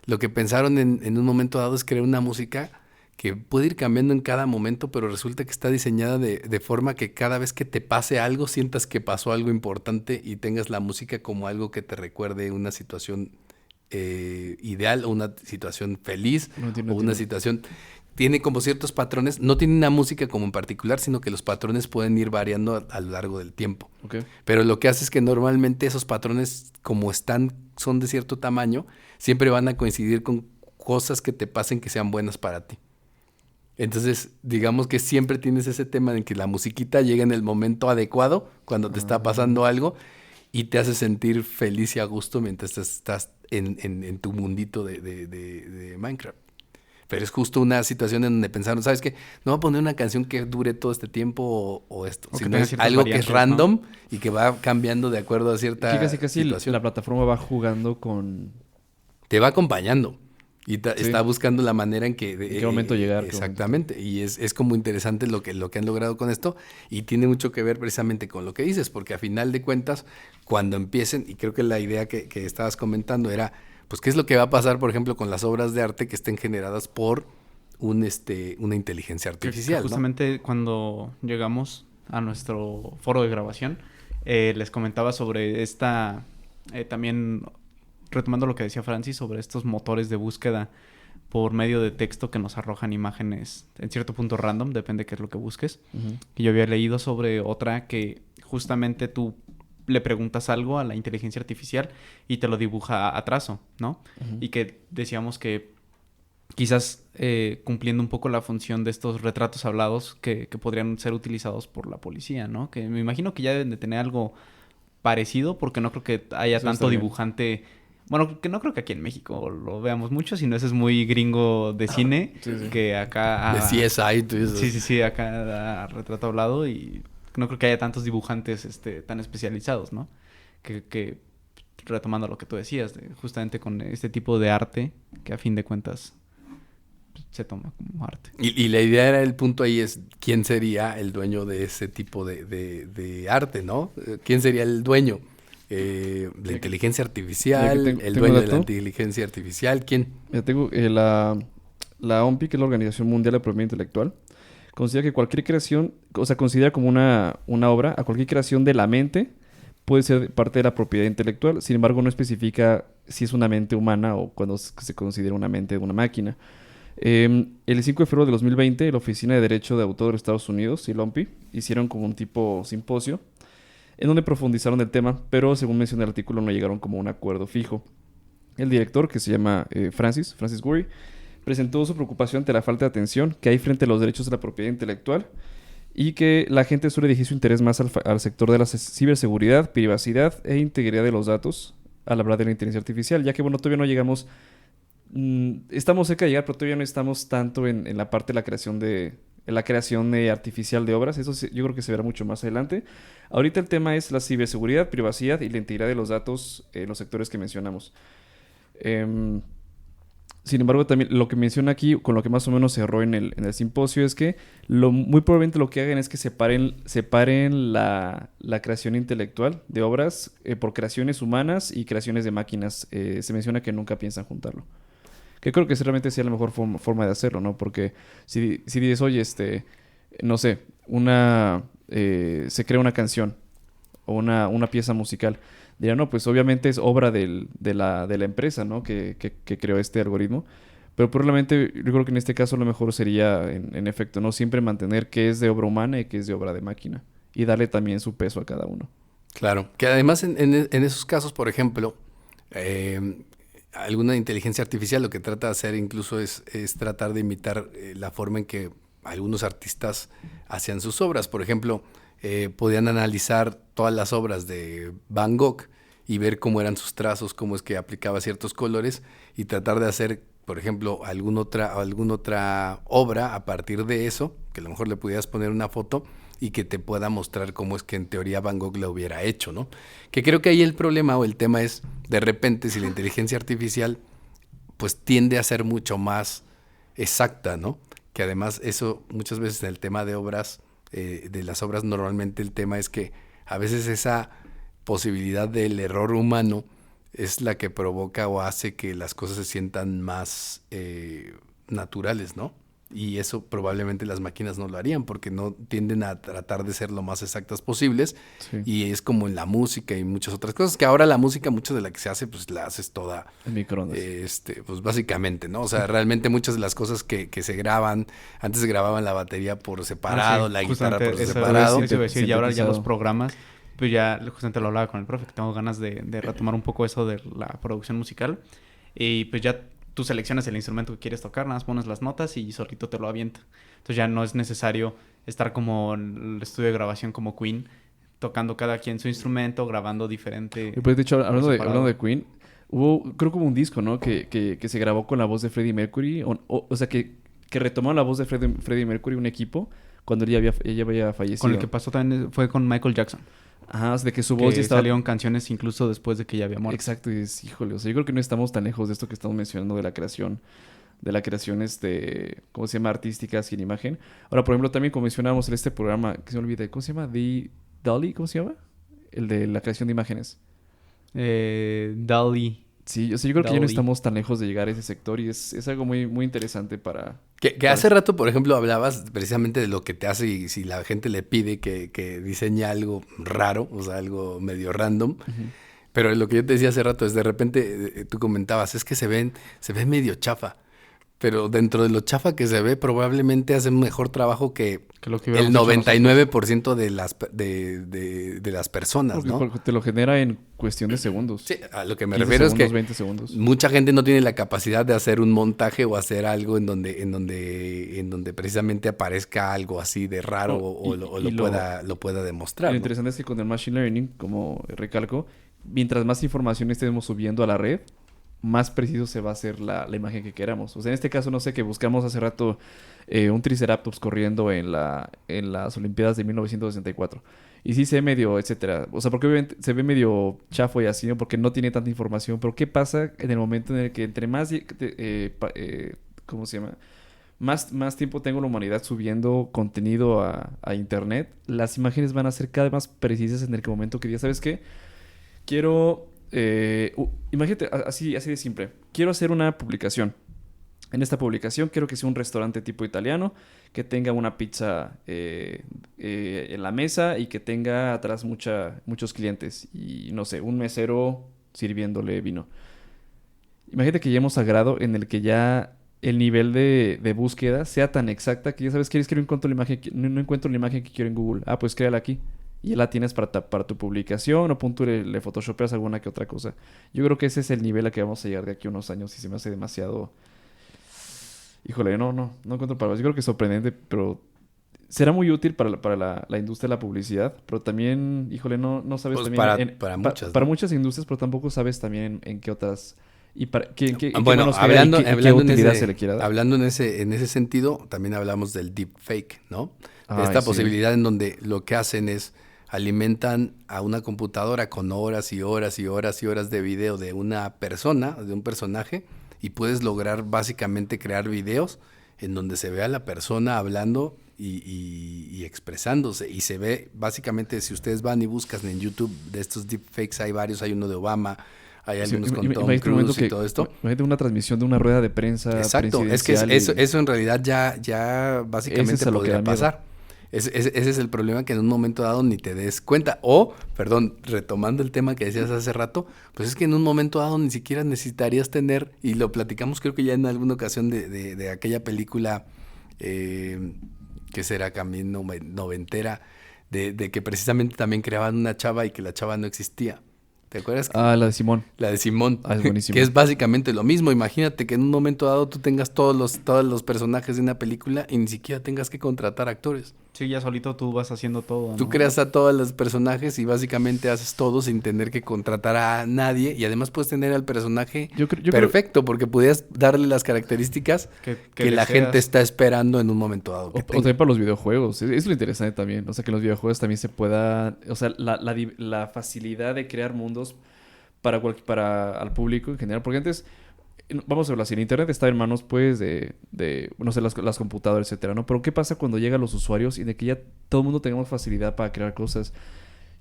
lo que pensaron en un momento dado es crear una música que puede ir cambiando en cada momento, pero resulta que está diseñada de forma que cada vez que te pase algo, sientas que pasó algo importante y tengas la música como algo que te recuerde una situación ideal, o una situación feliz, o una situación... Tiene como ciertos patrones, no tiene una música como en particular, sino que los patrones pueden ir variando a lo largo del tiempo. Okay. Pero lo que hace es que normalmente esos patrones, como son de cierto tamaño, siempre van a coincidir con cosas que te pasen que sean buenas para ti. Entonces, digamos que siempre tienes ese tema de que la musiquita llega en el momento adecuado, cuando te está pasando algo, y te hace sentir feliz y a gusto mientras estás en tu mundito de Minecraft. Pero es justo una situación en donde pensaron, ¿sabes qué? No voy a poner una canción que dure todo este tiempo o esto, sino es algo que es random, ¿no? Y que va cambiando de acuerdo a cierta casi situación. La plataforma va jugando con... Te va acompañando y está buscando la manera en que... ¿En qué momento llegar? Exactamente. Y es como interesante lo que han logrado con esto, y tiene mucho que ver precisamente con lo que dices, porque a final de cuentas, cuando empiecen, y creo que la idea que estabas comentando era... Pues, ¿qué es lo que va a pasar, por ejemplo, con las obras de arte que estén generadas por una inteligencia artificial? Que justamente, ¿no? Cuando llegamos a nuestro foro de grabación, les comentaba sobre también retomando lo que decía Francis, sobre estos motores de búsqueda por medio de texto que nos arrojan imágenes en cierto punto random, depende de qué es lo que busques. Y yo había leído sobre otra que justamente tú le preguntas algo a la inteligencia artificial y te lo dibuja a trazo, ¿no? Y que decíamos que quizás cumpliendo un poco la función de estos retratos hablados que podrían ser utilizados por la policía, ¿no? Que me imagino que ya deben de tener algo parecido, porque no creo que haya tanto dibujante... Bueno, que no creo que aquí en México lo veamos mucho, sino ese es muy gringo de cine, que acá... De CSI, tú dices. Sí, acá da retrato hablado, y no creo que haya tantos dibujantes tan especializados, ¿no? Que retomando lo que tú decías, justamente con este tipo de arte, que a fin de cuentas se toma como arte. Y la idea era, el punto ahí es, ¿quién sería el dueño de ese tipo de arte, no? ¿Quién sería el dueño? La inteligencia artificial, el dueño de la inteligencia artificial, ¿quién? Ya tengo la OMPI, que es la Organización Mundial de Propiedad Intelectual, considera que cualquier creación, o sea, considera como una obra a cualquier creación de la mente puede ser parte de la propiedad intelectual. Sin embargo, no especifica si es una mente humana o cuando se considera una mente de una máquina. El 5 de febrero de 2020, la Oficina de Derecho de Autor de Estados Unidos, CILOMPI, hicieron como un tipo simposio en donde profundizaron el tema, pero según menciona el artículo no llegaron como a un acuerdo fijo. El director, que se llama Francis Gurry, presentó su preocupación ante la falta de atención que hay frente a los derechos de la propiedad intelectual y que la gente suele dirigir su interés más al sector de la ciberseguridad, privacidad e integridad de los datos al hablar de la inteligencia artificial, ya que, bueno, todavía no llegamos... estamos cerca de llegar, pero todavía no estamos tanto en la parte de la creación artificial de obras. Eso yo creo que se verá mucho más adelante. Ahorita el tema es la ciberseguridad, privacidad y la integridad de los datos en los sectores que mencionamos. Sin embargo, también lo que menciona aquí, con lo que más o menos se erró en el simposio, es que muy probablemente lo que hagan es que separen la creación intelectual de obras por creaciones humanas y creaciones de máquinas. Se menciona que nunca piensan juntarlo. Que creo que realmente sea la mejor forma de hacerlo, ¿no? Porque si dices, oye, no sé, se crea una canción o una pieza musical, dirán, no, pues obviamente es obra de la empresa, ¿no? Que creó este algoritmo. Pero probablemente yo creo que en este caso lo mejor sería, en efecto, ¿no? Siempre mantener qué es de obra humana y qué es de obra de máquina. Y darle también su peso a cada uno. Claro, que además en esos casos, por ejemplo, alguna inteligencia artificial lo que trata de hacer incluso es tratar de imitar la forma en que algunos artistas hacían sus obras. Por ejemplo, podían analizar todas las obras de Van Gogh y ver cómo eran sus trazos, cómo es que aplicaba ciertos colores y tratar de hacer, por ejemplo, alguna otra obra a partir de eso, que a lo mejor le pudieras poner una foto y que te pueda mostrar cómo es que en teoría Van Gogh lo hubiera hecho, ¿no? Que creo que ahí el problema o el tema es, de repente, si la inteligencia artificial pues tiende a ser mucho más exacta, ¿no? Que además eso muchas veces en el tema de obras, de las obras normalmente el tema es que a veces esa posibilidad del error humano es la que provoca o hace que las cosas se sientan más naturales, ¿no? Y eso probablemente las máquinas no lo harían porque no tienden a tratar de ser lo más exactas posibles. Sí. Y es como en la música y muchas otras cosas, que ahora la música, mucho de la que se hace, pues la haces toda en microondas. Pues básicamente, ¿no? O sea, realmente muchas de las cosas que se graban, antes se grababan la batería por separado, la guitarra por separado. Eso iba a decir, y ahora ya los programas, pues ya justamente lo hablaba con el profe, que tengo ganas de retomar un poco eso de la producción musical. Y pues ya tú seleccionas el instrumento que quieres tocar, nada más pones las notas y solito te lo avienta. Entonces ya no es necesario estar como en el estudio de grabación como Queen, tocando cada quien su instrumento, grabando diferente. Pues de hecho, hablando de Queen, creo que hubo un disco, ¿no? Que se grabó con la voz de Freddie Mercury, o sea, que retomaron la voz de Freddie Mercury, un equipo, cuando ella había fallecido. Con el que pasó también fue con Michael Jackson. Ajá, o sea, de que su voz ya estaba... salieron canciones incluso después de que ya había muerto. Exacto, y híjole, o sea, yo creo que no estamos tan lejos de esto que estamos mencionando de la creación, ¿cómo se llama? Artística sin imagen. Ahora, por ejemplo, también como mencionábamos en este programa, que se me olvida, ¿cómo se llama? DALL-E, ¿cómo se llama? El de la creación de imágenes. DALL-E. Sí, o sea, yo creo que ya no estamos tan lejos de llegar a ese sector y es algo muy, muy interesante para... Que hace rato, por ejemplo, hablabas precisamente de lo que te hace y si la gente le pide que diseñe algo raro, o sea, algo medio random. Uh-huh. Pero lo que yo te decía hace rato es, de repente tú comentabas, es que se ve medio chafa. Pero dentro de lo chafa que se ve, probablemente hace un mejor trabajo que el 99% de las personas, porque ¿no? Te lo genera en cuestión de segundos. Sí, a lo que me refiero es que 20 segundos. Mucha gente no tiene la capacidad de hacer un montaje o hacer algo en donde precisamente aparezca algo así de raro lo pueda demostrar. Lo ¿no? interesante es que con el Machine Learning, como recalco, mientras más información estemos subiendo a la red, más preciso se va a hacer la imagen que queramos. O sea, en este caso, no sé, que buscamos hace rato un Triceratops corriendo en las Olimpiadas de 1964. Y sí se ve medio, etcétera. O sea, porque obviamente se ve medio chafo y así, ¿no? Porque no tiene tanta información. Pero ¿qué pasa en el momento en el que entre más... ¿cómo se llama? Más tiempo tengo la humanidad subiendo contenido a internet, las imágenes van a ser cada vez más precisas en el momento que digas, ¿sabes qué? Quiero... imagínate, así de simple. Quiero hacer una publicación. En esta publicación quiero que sea un restaurante tipo italiano, que tenga una pizza en la mesa y que tenga atrás muchos clientes. Y no sé, un mesero sirviéndole vino. Imagínate que lleguemos a grado en el que ya el nivel de búsqueda sea tan exacta que ya sabes, quieres que no encuentro la imagen, no encuentro la imagen que quiero en Google. Ah, pues créala aquí. Y ya la tienes para tu publicación o punto le photoshopeas alguna que otra cosa. Yo creo que ese es el nivel a que vamos a llegar de aquí a unos años y se me hace demasiado... Híjole, no encuentro palabras. Yo creo que es sorprendente, pero será muy útil para la industria de la publicidad, pero también, híjole, no sabes Pues también... para muchas, para ¿no? muchas industrias, pero tampoco sabes también en qué otras... Y para, qué Bueno, manos queda y qué utilidad se le quiera dar. hablando en ese sentido, también hablamos del deepfake, ¿no? De Ay, esta sí. posibilidad en donde lo que hacen es alimentan a una computadora con horas y horas y horas y horas de video de una persona, de un personaje, y puedes lograr básicamente crear videos en donde se ve a la persona hablando y expresándose. Y se ve básicamente, si ustedes van y buscan en YouTube de estos deepfakes, hay varios, hay uno de Obama, hay Sí, algunos con Tom imagínate un momento Cruise y todo esto. Imagínate una transmisión de una rueda de prensa Exacto, es que presidencial eso en realidad ya básicamente Ese es a lo que podría da miedo. pasar. Ese es el problema, que en un momento dado ni te des cuenta. O, perdón, retomando el tema que decías hace rato, pues es que en un momento dado ni siquiera necesitarías tener, y lo platicamos creo que ya en alguna ocasión de aquella película que será también noventera, de que precisamente también creaban una chava y que la chava no existía. ¿Te acuerdas? Ah, la de Simón. La de Simón, Ah, es buenísimo. que es básicamente lo mismo. Imagínate que en un momento dado tú tengas todos los personajes de una película y ni siquiera tengas que contratar actores. Sí, ya solito tú vas haciendo todo, Tú ¿no? creas a todos los personajes y básicamente haces todo sin tener que contratar a nadie, y además puedes tener al personaje Yo creo- perfecto, porque pudieras darle las características que la deseas. gente está esperando en un momento dado. O que tenga. también para los videojuegos. Es lo interesante también. O sea, que en los videojuegos también se pueda... O sea, la facilidad de crear mundos para al público en general. Porque antes, vamos a verlo así, el internet está en manos, pues, no sé, las computadoras, etcétera, ¿no? Pero ¿qué pasa cuando llega a los usuarios y de que ya todo el mundo tengamos facilidad para crear cosas?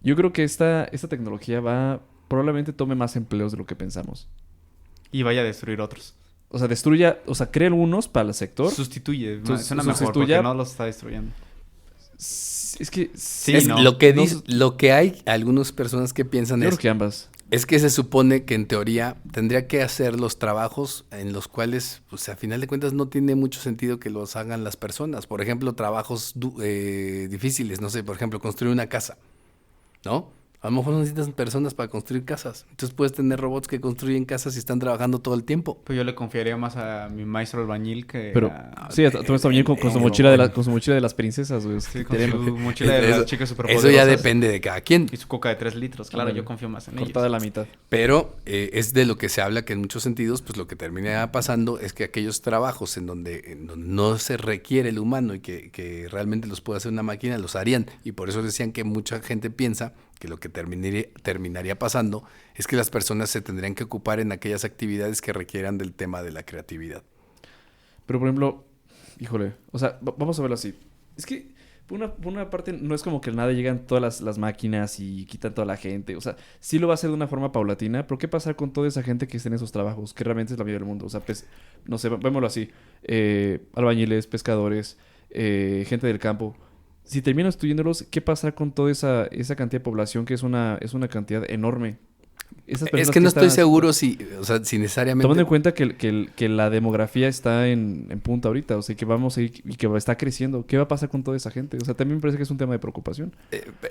Yo creo que esta tecnología probablemente tome más empleos de lo que pensamos. Y vaya a destruir otros. O sea, crea algunos para el sector. Sustituye. Suena Sustituya- mejor porque no los está destruyendo. Es que... Sí, Es no. lo que No, lo que hay algunas personas que piensan Yo es creo que ambas. Es que se supone que en teoría tendría que hacer los trabajos en los cuales, pues a final de cuentas no tiene mucho sentido que los hagan las personas. Por ejemplo, trabajos difíciles, no sé, por ejemplo, construir una casa, ¿no? A lo mejor no necesitas personas para construir casas. Entonces puedes tener robots que construyen casas y están trabajando todo el tiempo. Pues yo le confiaría más a mi maestro albañil que Pero, a... sí, tú estás bien con su mochila con su mochila de las princesas, güey. Sí, con su mochila de Eso- las chicas Eso superpoderosas. ya depende de cada quien. Y su coca de 3 litros. Claro, yo confío más en ellos. Cortada a la mitad. Pero es de lo que se habla, que en muchos sentidos, pues lo que termina pasando es que aquellos trabajos en donde no se requiere el humano y que realmente los puede hacer una máquina, los harían. Y por eso decían que mucha gente piensa que lo que terminaría pasando es que las personas se tendrían que ocupar en aquellas actividades que requieran del tema de la creatividad. Pero, por ejemplo, híjole, o sea, vamos a verlo así. Es que, por una parte, no es como que nada llegan todas las máquinas y quitan toda la gente. O sea, sí lo va a hacer de una forma paulatina, pero ¿qué pasa con toda esa gente que está en esos trabajos? Que realmente es la mayoría del mundo. O sea, pues, no sé, vémoslo así. Albañiles, pescadores, gente del campo. Si terminan destruyéndolos, ¿qué pasa con toda esa cantidad de población que es una cantidad enorme? Esas Es personas que no estoy están- seguro si necesariamente... Tomando en cuenta que la demografía está en punta ahorita, o sea, que vamos a ir y que está creciendo. ¿Qué va a pasar con toda esa gente? O sea, también me parece que es un tema de preocupación.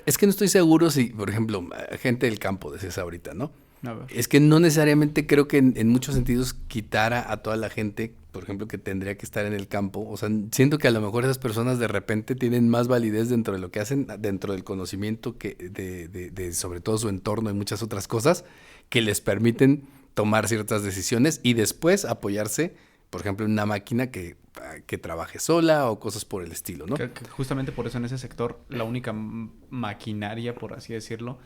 Es que no estoy seguro si, por ejemplo, gente del campo, decías ahorita, ¿no? A ver. Es que no necesariamente creo que en muchos sentidos quitara a toda la gente, por ejemplo, que tendría que estar en el campo. O sea, siento que a lo mejor esas personas de repente tienen más validez dentro de lo que hacen, dentro del conocimiento que de sobre todo su entorno y muchas otras cosas que les permiten tomar ciertas decisiones y después apoyarse, por ejemplo, en una máquina que trabaje sola o cosas por el estilo, ¿no? Que justamente por eso en ese sector la única maquinaria, por así decirlo,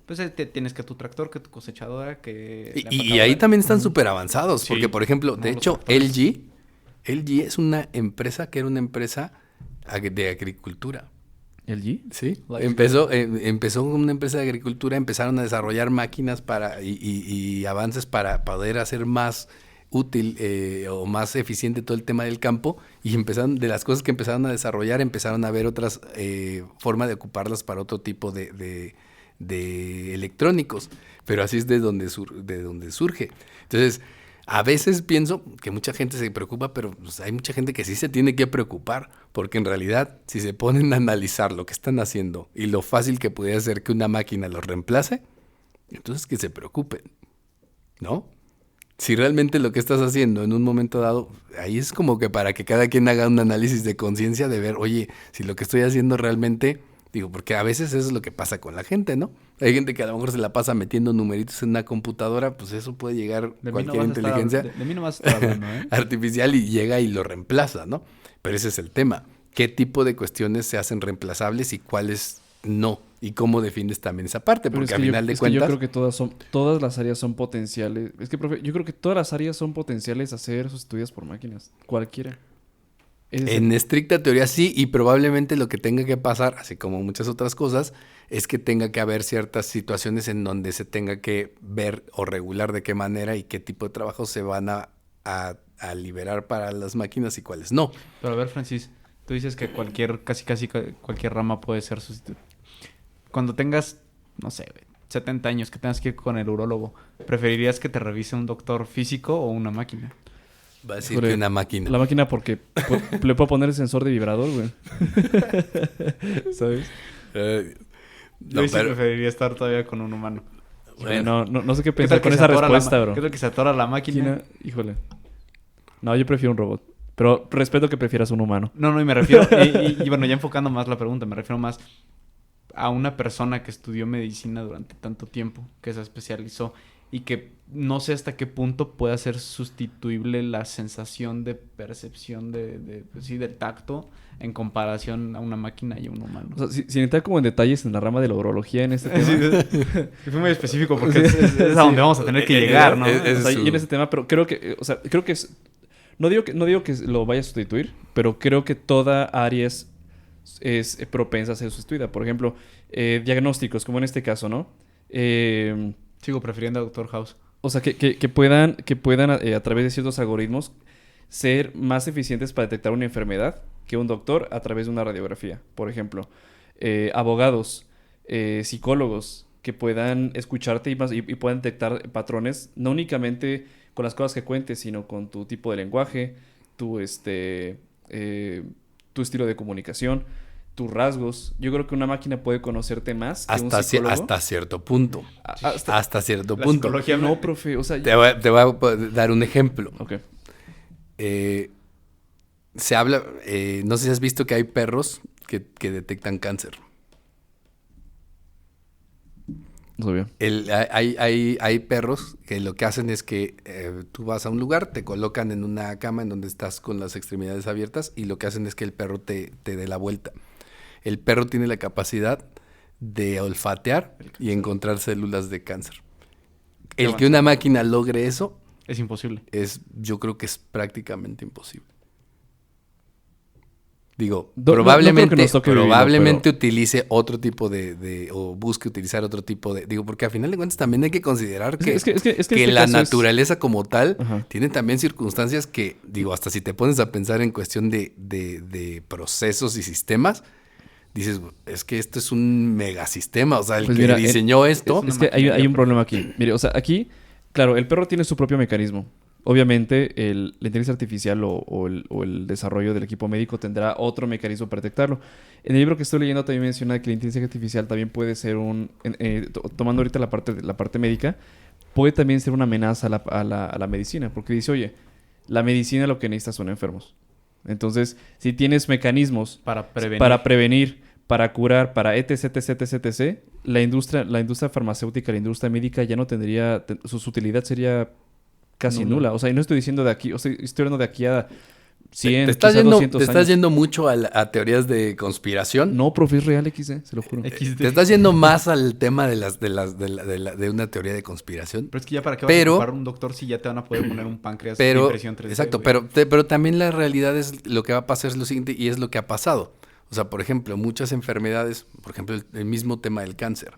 pues tienes que tu tractor, que tu cosechadora, que... la Y empacadora. ahí también están súper avanzados, Sí. porque por ejemplo, No, de los hecho, tractores. LG es una empresa que era una empresa de agricultura. ¿El G? Sí, Like- empezó como una empresa de agricultura, empezaron a desarrollar máquinas y avances para poder hacer más útil o más eficiente todo el tema del campo, y de las cosas que empezaron a desarrollar, empezaron a ver otras formas de ocuparlas para otro tipo de electrónicos, pero así es de donde surge. Entonces, a veces pienso que mucha gente se preocupa, pero pues, hay mucha gente que sí se tiene que preocupar, porque en realidad, si se ponen a analizar lo que están haciendo y lo fácil que puede ser que una máquina los reemplace, entonces que se preocupen, ¿no? Si realmente lo que estás haciendo en un momento dado, ahí es como que para que cada quien haga un análisis de conciencia de ver, oye, si lo que estoy haciendo realmente, digo, porque a veces eso es lo que pasa con la gente, ¿no? Hay gente que a lo mejor se la pasa metiendo numeritos en una computadora, pues eso puede llegar cualquier inteligencia De mí no vas a estar hablando, ¿eh? artificial y llega y lo reemplaza, ¿no? Pero ese es el tema. ¿Qué tipo de cuestiones se hacen reemplazables y cuáles no? ¿Y cómo defines también esa parte? Pero Porque es que al final de cuentas... yo creo que todas las áreas son potenciales. Es que, profe, yo creo que todas las áreas son potenciales a ser sustituidas por máquinas. Cualquiera. En estricta teoría sí, y probablemente lo que tenga que pasar, así como muchas otras cosas, es que tenga que haber ciertas situaciones en donde se tenga que ver o regular de qué manera y qué tipo de trabajos se van a liberar para las máquinas y cuáles no. Pero a ver, Francis, tú dices que casi cualquier rama puede ser sustituida. Cuando tengas, no sé, 70 años, que tengas que ir con el urólogo, ¿preferirías que te revise un doctor físico o una máquina? Va a decir que una máquina. La máquina porque le puedo poner el sensor de vibrador, güey. ¿Sabes? Yo sí preferiría estar todavía con un humano. Bueno, no sé qué pensar con esa respuesta, bro. ¿Qué es lo que se atora la máquina? Híjole. No, yo prefiero un robot. Pero respeto que prefieras un humano. No, y me refiero... y bueno, ya enfocando más la pregunta, me refiero más a una persona que estudió medicina durante tanto tiempo, que se especializó y que no sé hasta qué punto pueda ser sustituible la sensación de percepción del tacto en comparación a una máquina y a un humano. O sea, sin entrar como en detalles en la rama de la urología en este tema. Sí, fue muy específico porque es a donde vamos a tener que llegar, ¿no? Y en ese tema, pero creo que es... No digo que lo vaya a sustituir, pero creo que toda área es propensa a ser sustituida. Por ejemplo, diagnósticos, como en este caso, ¿no? Sigo prefiriendo a Doctor House. O sea, que puedan a través de ciertos algoritmos ser más eficientes para detectar una enfermedad que un doctor a través de una radiografía. Por ejemplo, abogados, psicólogos que puedan escucharte y puedan detectar patrones, no únicamente con las cosas que cuentes, sino con tu tipo de lenguaje, tu estilo de comunicación, tus rasgos. Yo creo que una máquina puede conocerte más que un psicólogo. Hasta cierto punto. Hasta cierto la punto. Psicología no, profe. O sea, te voy a dar un ejemplo. Ok. Se habla... no sé si has visto que hay perros que detectan cáncer. No sabía. Hay perros que lo que hacen es que tú vas a un lugar, te colocan en una cama en donde estás con las extremidades abiertas y lo que hacen es que el perro te dé la vuelta. El perro tiene la capacidad de olfatear y encontrar células de cáncer. El que una máquina logre eso es imposible. Yo creo que es prácticamente imposible. Digo, No probablemente utilice otro tipo o busque utilizar otro tipo de... Digo, porque a final de cuentas también hay que considerar que la naturaleza como tal tiene también circunstancias que, digo, hasta si te pones a pensar en cuestión de procesos y sistemas, dices, es que esto es un megasistema. O sea, el que diseñó esto... Es que hay un problema aquí. Mire, o sea, aquí, claro, el perro tiene su propio mecanismo. Obviamente, la inteligencia artificial o el desarrollo del equipo médico tendrá otro mecanismo para detectarlo. En el libro que estoy leyendo también menciona que la inteligencia artificial también puede ser tomando ahorita la parte médica, puede también ser una amenaza a la medicina. Porque dice, oye, la medicina lo que necesita son enfermos. Entonces, si tienes mecanismos para prevenir, para curar, para etc., la industria farmacéutica, la industria médica ya no tendría... su utilidad sería... casi nula. O sea, y no estoy diciendo de aquí, o sea, estoy hablando de aquí a 100, ¿Te estás yendo mucho a teorías de conspiración? No, profe, es real XD, se lo juro. Te estás yendo más al tema de una teoría de conspiración. Pero es que ya para qué vas a ocupar un doctor si ya te van a poder poner un páncreas de impresión 3D. Exacto, pero también la realidad es lo que va a pasar es lo siguiente y es lo que ha pasado. O sea, por ejemplo, muchas enfermedades, por ejemplo, el mismo tema del cáncer.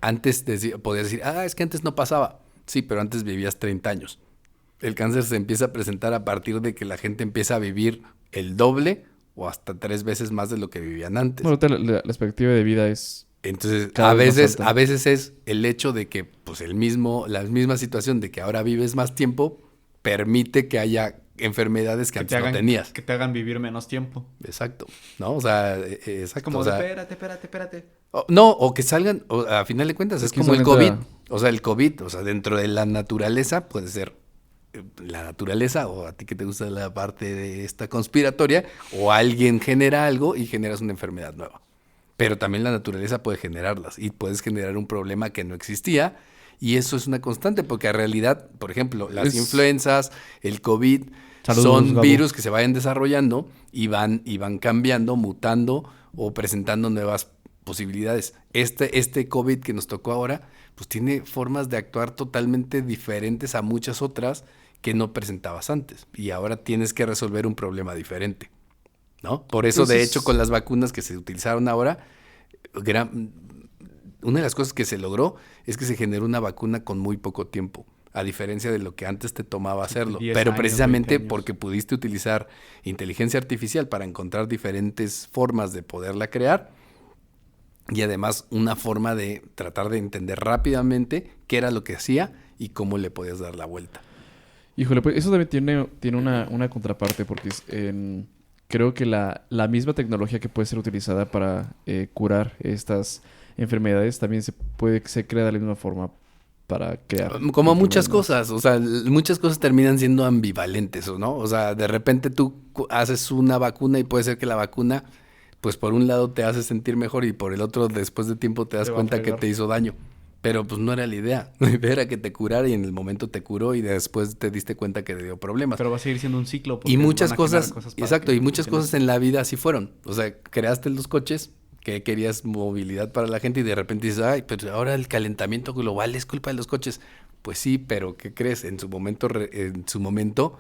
Antes podías decir, es que antes no pasaba. Sí, pero antes vivías 30 años. El cáncer se empieza a presentar a partir de que la gente empieza a vivir el doble o hasta 3 veces más de lo que vivían antes. Bueno, ahorita la expectativa de vida es... Entonces, cada vez más alta. a veces es el hecho de que pues la misma situación de que ahora vives más tiempo permite que haya enfermedades que antes no tenías. Que te hagan vivir menos tiempo. Exacto, ¿no? O sea, exacto. Como o de, sea, espérate. no, o que salgan, a final de cuentas, es que como el solamente COVID. O sea, el COVID, o sea, dentro de la naturaleza puede ser la naturaleza, o a ti que te gusta la parte de esta conspiratoria, o alguien genera algo y generas una enfermedad nueva. Pero también la naturaleza puede generarlas y puedes generar un problema que no existía. Y eso es una constante, porque en realidad, por ejemplo, las influencias, el COVID, Saludos, son Gabo. virus que se vayan desarrollando y van cambiando, mutando o presentando nuevas posibilidades. Este COVID que nos tocó ahora, pues tiene formas de actuar totalmente diferentes a muchas otras que no presentabas antes. Y ahora tienes que resolver un problema diferente, ¿no? Por eso, de hecho, con las vacunas que se utilizaron ahora, una de las cosas que se logró es que se generó una vacuna con muy poco tiempo, a diferencia de lo que antes te tomaba hacerlo. 10 Pero años, precisamente 20 años. porque pudiste utilizar inteligencia artificial para encontrar diferentes formas de poderla crear y además una forma de tratar de entender rápidamente qué era lo que hacía y cómo le podías dar la vuelta. Híjole, pues eso también tiene una contraparte porque creo que la misma tecnología que puede ser utilizada para curar estas enfermedades también se crea de la misma forma para crear. Como muchas enfermedades. cosas, o sea, muchas cosas terminan siendo ambivalentes, ¿no? O sea, de repente tú haces una vacuna y puede ser que la vacuna, pues por un lado te hace sentir mejor y por el otro después de tiempo te das Te va a cuenta que fregar. te hizo daño. Pero pues no era la idea. La idea era que te curara y en el momento te curó y después te diste cuenta que te dio problemas. Pero va a seguir siendo un ciclo. porque Y muchas van a generar cosas, para exacto, que y muchas funcione. cosas en la vida así fueron. O sea, creaste los coches, que querías movilidad para la gente y de repente dices, ay, pero ahora el calentamiento global es culpa de los coches. Pues sí, pero ¿qué crees? En su momento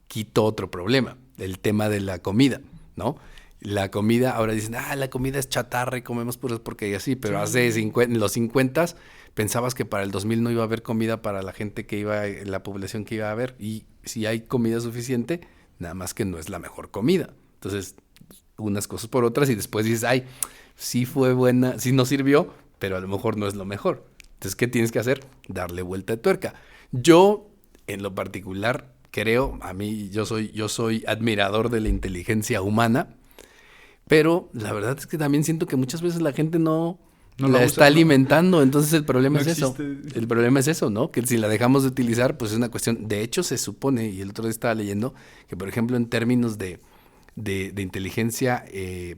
quitó otro problema, el tema de la comida, ¿no? La comida, ahora dicen, la comida es chatarra y comemos puras porquerías, sí, pero en los 50 pensabas que para el 2000 no iba a haber comida para la gente la población que iba a haber, y si hay comida suficiente, nada más que no es la mejor comida. Entonces, unas cosas por otras y después dices, ay, sí fue buena, sí nos sirvió, pero a lo mejor no es lo mejor. Entonces, ¿qué tienes que hacer? Darle vuelta de tuerca. Yo, en lo particular, creo, yo soy admirador de la inteligencia humana, pero la verdad es que también siento que muchas veces la gente no No la la está usa, ¿no? alimentando. Entonces el problema No es eso. existe. El problema es eso, ¿no? Que si la dejamos de utilizar, pues es una cuestión. De hecho, se supone, y el otro día estaba leyendo, que por ejemplo en términos de inteligencia,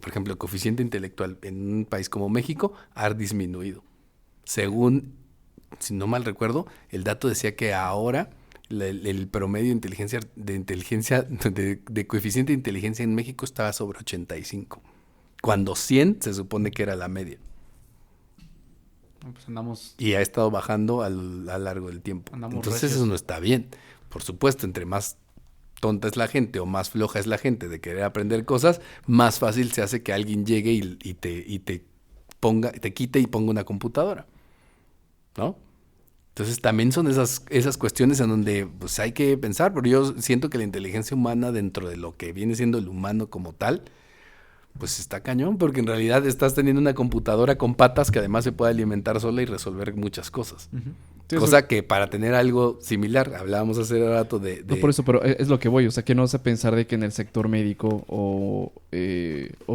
por ejemplo, el coeficiente intelectual en un país como México ha disminuido. Según, si no mal recuerdo, el dato decía que ahora el promedio de de coeficiente de inteligencia en México estaba sobre 85, cuando 100 se supone que era la media. No, pues andamos... Y ha estado bajando a lo largo del tiempo. Andamos Entonces recios. eso no está bien. Por supuesto, entre más tonta es la gente o más floja es la gente de querer aprender cosas, más fácil se hace que alguien llegue y te quite y ponga una computadora, ¿no? Entonces también son esas cuestiones en donde pues, hay que pensar, pero yo siento que la inteligencia humana dentro de lo que viene siendo el humano como tal, pues está cañón, porque en realidad estás teniendo una computadora con patas que además se puede alimentar sola y resolver muchas cosas. Ujú. Sí, Cosa que para tener algo similar, hablábamos hace rato de... No por eso, pero es lo que voy. O sea, que no vas a pensar de que en el sector médico o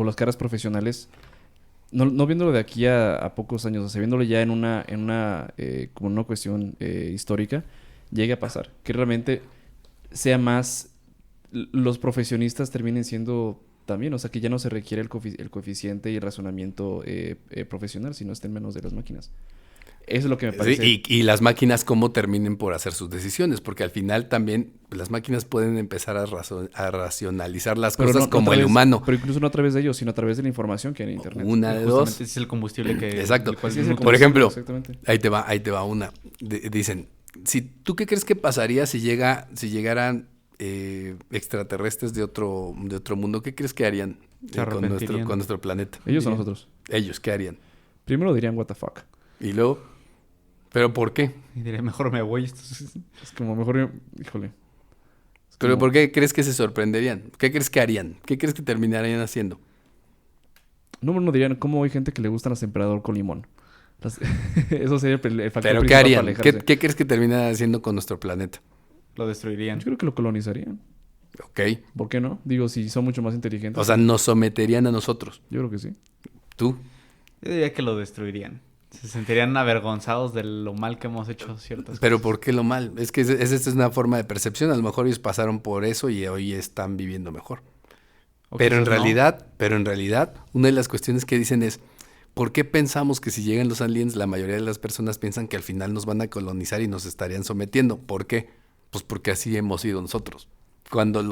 las carreras profesionales, no viéndolo de aquí a pocos años, o sea, viéndolo ya en una como una cuestión histórica, llegue a pasar. Que realmente sea más... Los profesionistas terminen siendo también, o sea, que ya no se requiere el coeficiente y el razonamiento profesional, sino esté en menos de las máquinas. Eso es lo que me parece. Sí, y las máquinas cómo terminen por hacer sus decisiones, porque al final también las máquinas pueden empezar a racionalizar las Pero cosas no como a el través- humano. Pero incluso no a través de ellos, sino a través de la información que hay en internet. Una de Justamente dos. ese es el combustible que... Exacto. el cual Sí, es el uno- Por ejemplo, Exactamente. ahí te va una. Dicen, ¿tú qué crees que pasaría si llegaran extraterrestres de otro mundo? ¿Qué crees que harían Se arrepentirían. con nuestro planeta? Ellos o nosotros. Ellos, ¿qué harían? Primero dirían, what the fuck. Y luego, ¿pero por qué? Y diré, mejor me voy. Esto Es como mejor, híjole. ¿Pero como- por qué crees que se sorprenderían? ¿Qué crees que harían? ¿Qué crees que terminarían haciendo? No dirían, ¿cómo hay gente que le gustan las emperador con limón? Eso sería el factor ¿Pero qué principal para harían? alejarse. ¿Qué crees que terminarían haciendo con nuestro planeta? Lo destruirían. Yo creo que lo colonizarían. Ok. ¿Por qué no? Digo, si son mucho más inteligentes. O sea, nos someterían a nosotros. Yo creo que sí. ¿Tú? Yo diría que lo destruirían. Se sentirían avergonzados de lo mal que hemos hecho ciertas ¿Pero cosas. por qué lo mal? Es que esa es una forma de percepción. A lo mejor ellos pasaron por eso y hoy están viviendo mejor. O Pero en quizás no. realidad, una de las cuestiones que dicen es, ¿por qué pensamos que si llegan los aliens, la mayoría de las personas piensan que al final nos van a colonizar y nos estarían sometiendo? ¿Por qué? Pues porque así hemos sido nosotros. Cuando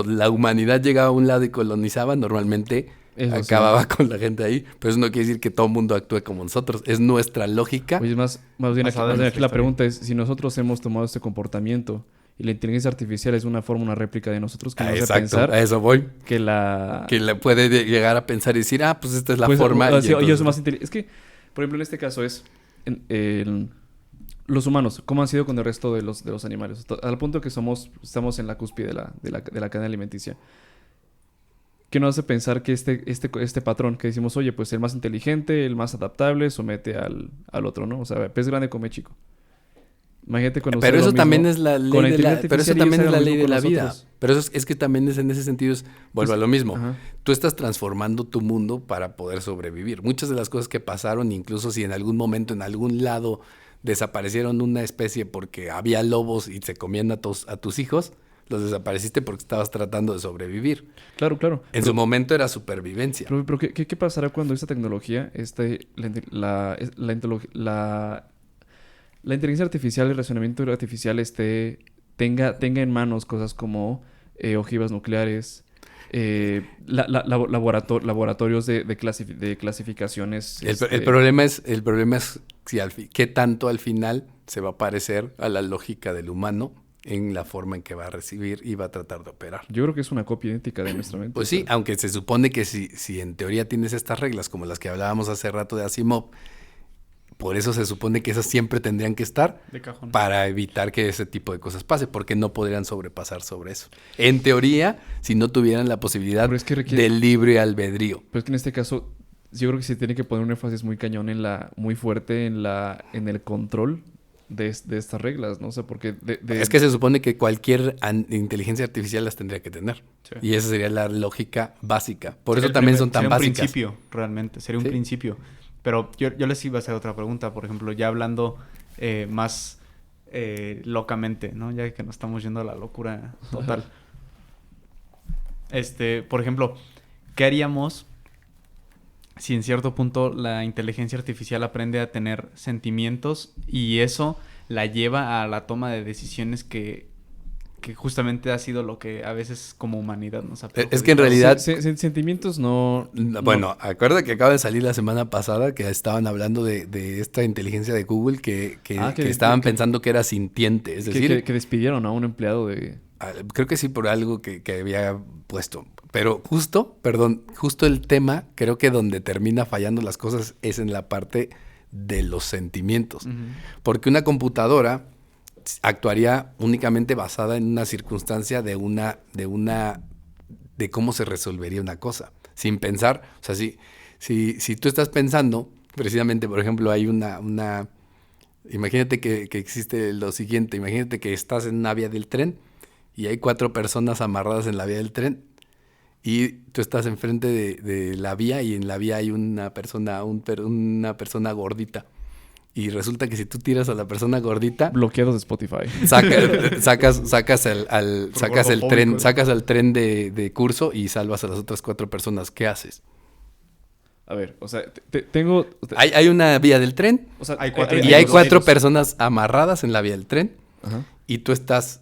la humanidad llegaba a un lado y colonizaba, normalmente Eso sí. acababa con la gente ahí. Pero eso no quiere decir que todo el mundo actúe como nosotros. Es nuestra lógica. Oye, más bien aquí, Basada en más bien nuestra aquí la historia. pregunta es, si nosotros hemos tomado este comportamiento y la inteligencia artificial es una forma, una réplica de nosotros, que nos hace Exacto, pensar a eso voy. que la... Que le puede llegar a pensar y decir, pues esta es la pues, forma. o y sea, ellos entonces- son más inteligentes. Es que, por ejemplo, en este caso es... los humanos, ¿cómo han sido con el resto de los animales? Al punto que estamos en la cúspide de la cadena alimenticia. ¿Qué nos hace pensar que este patrón que decimos, oye, pues el más inteligente, el más adaptable, somete al otro, ¿no? O sea, pez grande come chico. Imagínate cuando Pero sucede eso lo también mismo es la ley con la de la, inteligencia pero eso artificial y también es ellos la hagan lo ley mismo de la con vida. nosotros. Pero eso es que también en ese sentido vuelvo a lo mismo. Ajá. Tú estás transformando tu mundo para poder sobrevivir. Muchas de las cosas que pasaron, incluso si en algún momento, en algún lado, desaparecieron una especie porque había lobos y se comían a tus hijos, los desapareciste porque estabas tratando de sobrevivir. Claro, claro. En su momento era supervivencia. Pero ¿qué pasará cuando esta tecnología, la inteligencia artificial, el razonamiento artificial tenga en manos cosas como ojivas nucleares, laboratorios de clasificaciones? El problema es si qué tanto al final se va a parecer a la lógica del humano en la forma en que va a recibir y va a tratar de operar. Yo creo que es una copia idéntica de nuestra mente. Pues sí, aunque se supone que si en teoría tienes estas reglas como las que hablábamos hace rato de Asimov, por eso se supone que esas siempre tendrían que estar De cajón. para evitar que ese tipo de cosas pase, porque no podrían sobrepasar sobre eso. En teoría, si no tuvieran la posibilidad Pero es que requiere- del libre albedrío. Pero es que en este caso, yo creo que se tiene que poner un énfasis muy cañón muy fuerte en el control de estas reglas, ¿no? O sea, porque Es que se supone que cualquier inteligencia artificial las tendría que tener. Sí. Y esa sería la lógica básica. Por eso Sería el también primer- son tan sería básicas. un principio, realmente. Sería un Sí. principio. Pero yo les iba a hacer otra pregunta. Por ejemplo, ya hablando más locamente, ¿no? Ya que nos estamos yendo a la locura total. Por ejemplo, ¿qué haríamos si en cierto punto la inteligencia artificial aprende a tener sentimientos y eso la lleva a la toma de decisiones que justamente ha sido lo que a veces como humanidad nos ha Es que en perjudicado? realidad- Sentimientos no... Bueno, acuerda que acaba de salir la semana pasada que estaban hablando de esta inteligencia de Google que estaban pensando que era sintiente. Es decir, que despidieron a un empleado de... creo que sí por algo que había puesto. Pero justo el tema, creo que donde termina fallando las cosas es en la parte de los sentimientos. Ujú. Porque una computadora actuaría únicamente basada en una circunstancia de cómo se resolvería una cosa, sin pensar. O sea, si tú estás pensando, precisamente, por ejemplo, hay imagínate que existe lo siguiente, imagínate que estás en una vía del tren y hay 4 personas amarradas en la vía del tren y tú estás enfrente de la vía y en la vía hay una persona gordita. Y resulta que si tú tiras a la persona gordita, Bloqueados de Spotify. sacas el tren, gordofóbico. sacas al tren de curso y salvas a las otras 4 personas. ¿Qué haces? A ver, o sea, tengo... Hay una vía del tren O sea, Hay cuatro y hay 4 tiros. personas amarradas en la vía del tren Ajá, y tú estás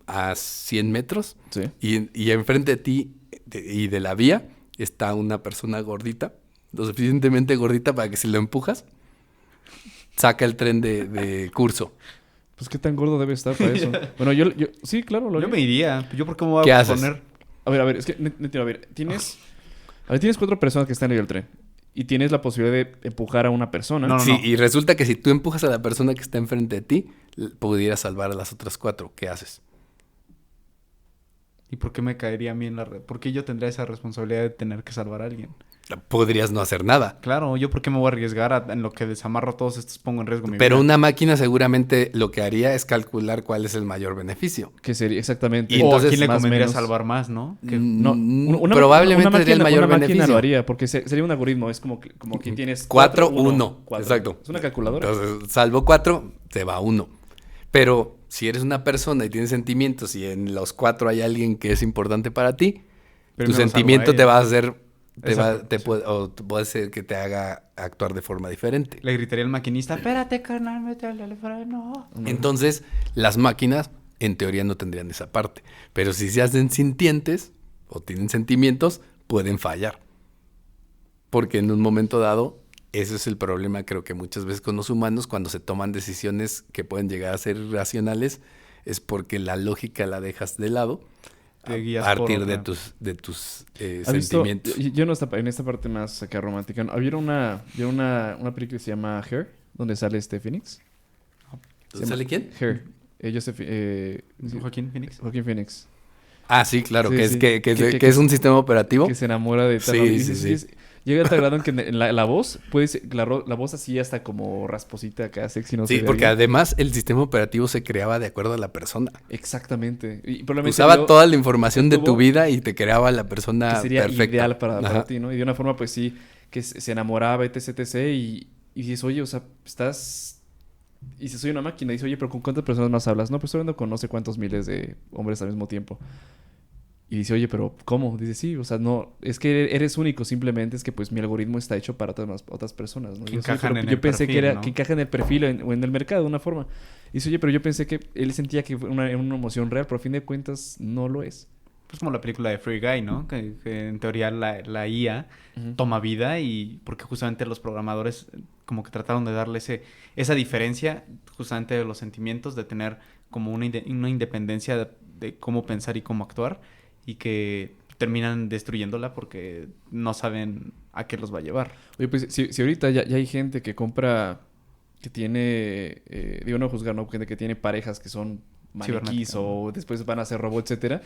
a 100 metros sí. y enfrente de ti y de la vía está una persona gordita, lo suficientemente gordita para que si lo empujas, saca el tren de curso. Pues qué tan gordo debe estar para eso. Bueno, yo sí, claro, lo Yo haría. me iría. ¿Yo por qué me voy ¿Qué a haces? poner? A ver, es que no entiendo. A ver, tienes 4 personas que están en el tren y tienes la posibilidad de empujar a una persona. No, Sí, y resulta que si tú empujas a la persona que está enfrente de ti, pudiera salvar a las otras 4. ¿Qué haces? ¿Y por qué me caería a mí en la red? ¿Por qué yo tendría esa responsabilidad de tener que salvar a alguien? Podrías no hacer nada. Claro, ¿yo por qué me voy a arriesgar en lo que desamarro a todos estos, pongo en riesgo mi Pero vida? una máquina seguramente lo que haría es calcular cuál es el mayor beneficio. Que sería exactamente. Y O entonces, a quién le más o convendría menos. salvar más, ¿no? Que No, probablemente sería el mayor una máquina beneficio. lo haría, porque sería un algoritmo. Es como que tienes 4, 1, 1. 4. Exacto. Es una calculadora. Entonces, salvo 4, te va 1. Pero si eres una persona y tienes sentimientos y en los 4 hay alguien que es importante para ti, Primero tu salvo sentimiento a te ella. va a hacer, Exacto, sí. puede ser que te haga actuar de forma diferente. Le gritaría al maquinista, espérate, carnal, métele el freno. Entonces, las máquinas, en teoría, no tendrían esa parte. Pero si se hacen sintientes o tienen sentimientos, pueden fallar. Porque en un momento dado, ese es el problema, creo que muchas veces con los humanos, cuando se toman decisiones que pueden llegar a ser irracionales, es porque la lógica la dejas de lado Te guías a por partir otra. de tus ¿Has visto? sentimientos. Yo en esta parte más acá romántica. ¿No? ¿Vieron una película que se llama Her? Donde sale Phoenix. ¿Sale quién? Her. Joaquín Phoenix. Joaquín Phoenix. Ah, sí, claro, Sí, que, sí. que es un sistema operativo. Que se enamora de tal. Sí, y sí, sí. Llega a tal grado en que la voz, puede ser, la voz así hasta como rasposita acá, sexy, no sé. Sí, porque además el sistema operativo se creaba de acuerdo a la persona. Exactamente. Y probablemente Usaba toda la información de tu tuvo- vida y te creaba la persona que sería perfecta. ideal para Ajá. ti, ¿no? Y de una forma, pues sí, que se enamoraba, etc. Y dices, oye, o sea, estás... Y dices, soy una máquina. Y dices, oye, pero ¿con cuántas personas más hablas? No, pues estoy hablando con no sé cuántos miles de hombres al mismo tiempo. Y dice, oye, pero ¿cómo? Dice, sí, o sea, no, es que eres único, simplemente es que pues mi algoritmo está hecho para otras personas, ¿no? Que Y dice, "Oye, encajan pero en yo el pensé que perfil, era, ¿no? que encaja en el perfil o en el mercado de una forma. Y dice, oye, pero yo pensé que él sentía que fue una emoción real, pero a fin de cuentas no lo es. Pues como la película de Free Guy, ¿no? Que en teoría la IA Ujú. toma vida y porque justamente los programadores como que trataron de darle esa diferencia justamente de los sentimientos, de tener como una independencia de cómo pensar y cómo actuar y que terminan destruyéndola porque no saben a qué los va a llevar. Oye, pues si ahorita ya hay gente que compra, que tiene, digo no juzgar, ¿no? Gente que tiene parejas que son maniquís Cibernética, o después van a ser robots, etcétera.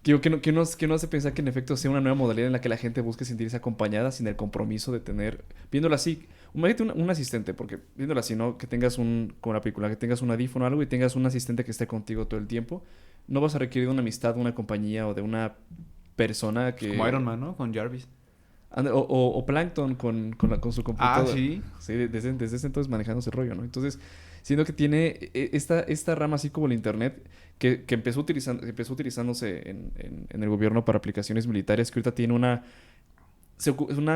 Digo, que no hace pensar que en efecto sea una nueva modalidad en la que la gente busque sentirse acompañada sin el compromiso de tener, viéndola así, imagínate un asistente, porque viéndola así, ¿no? Que tengas como la película, que tengas un audífono o algo y tengas un asistente que esté contigo todo el tiempo, no vas a requerir de una amistad, de una compañía o de una persona que... Como Iron Man, ¿no? Con Jarvis. O Plankton con su computadora. Ah, sí. Sí, desde ese entonces manejando ese rollo, ¿no? Entonces, siendo que tiene esta rama así como el internet que empezó utilizándose en el gobierno para aplicaciones militares, que ahorita tiene una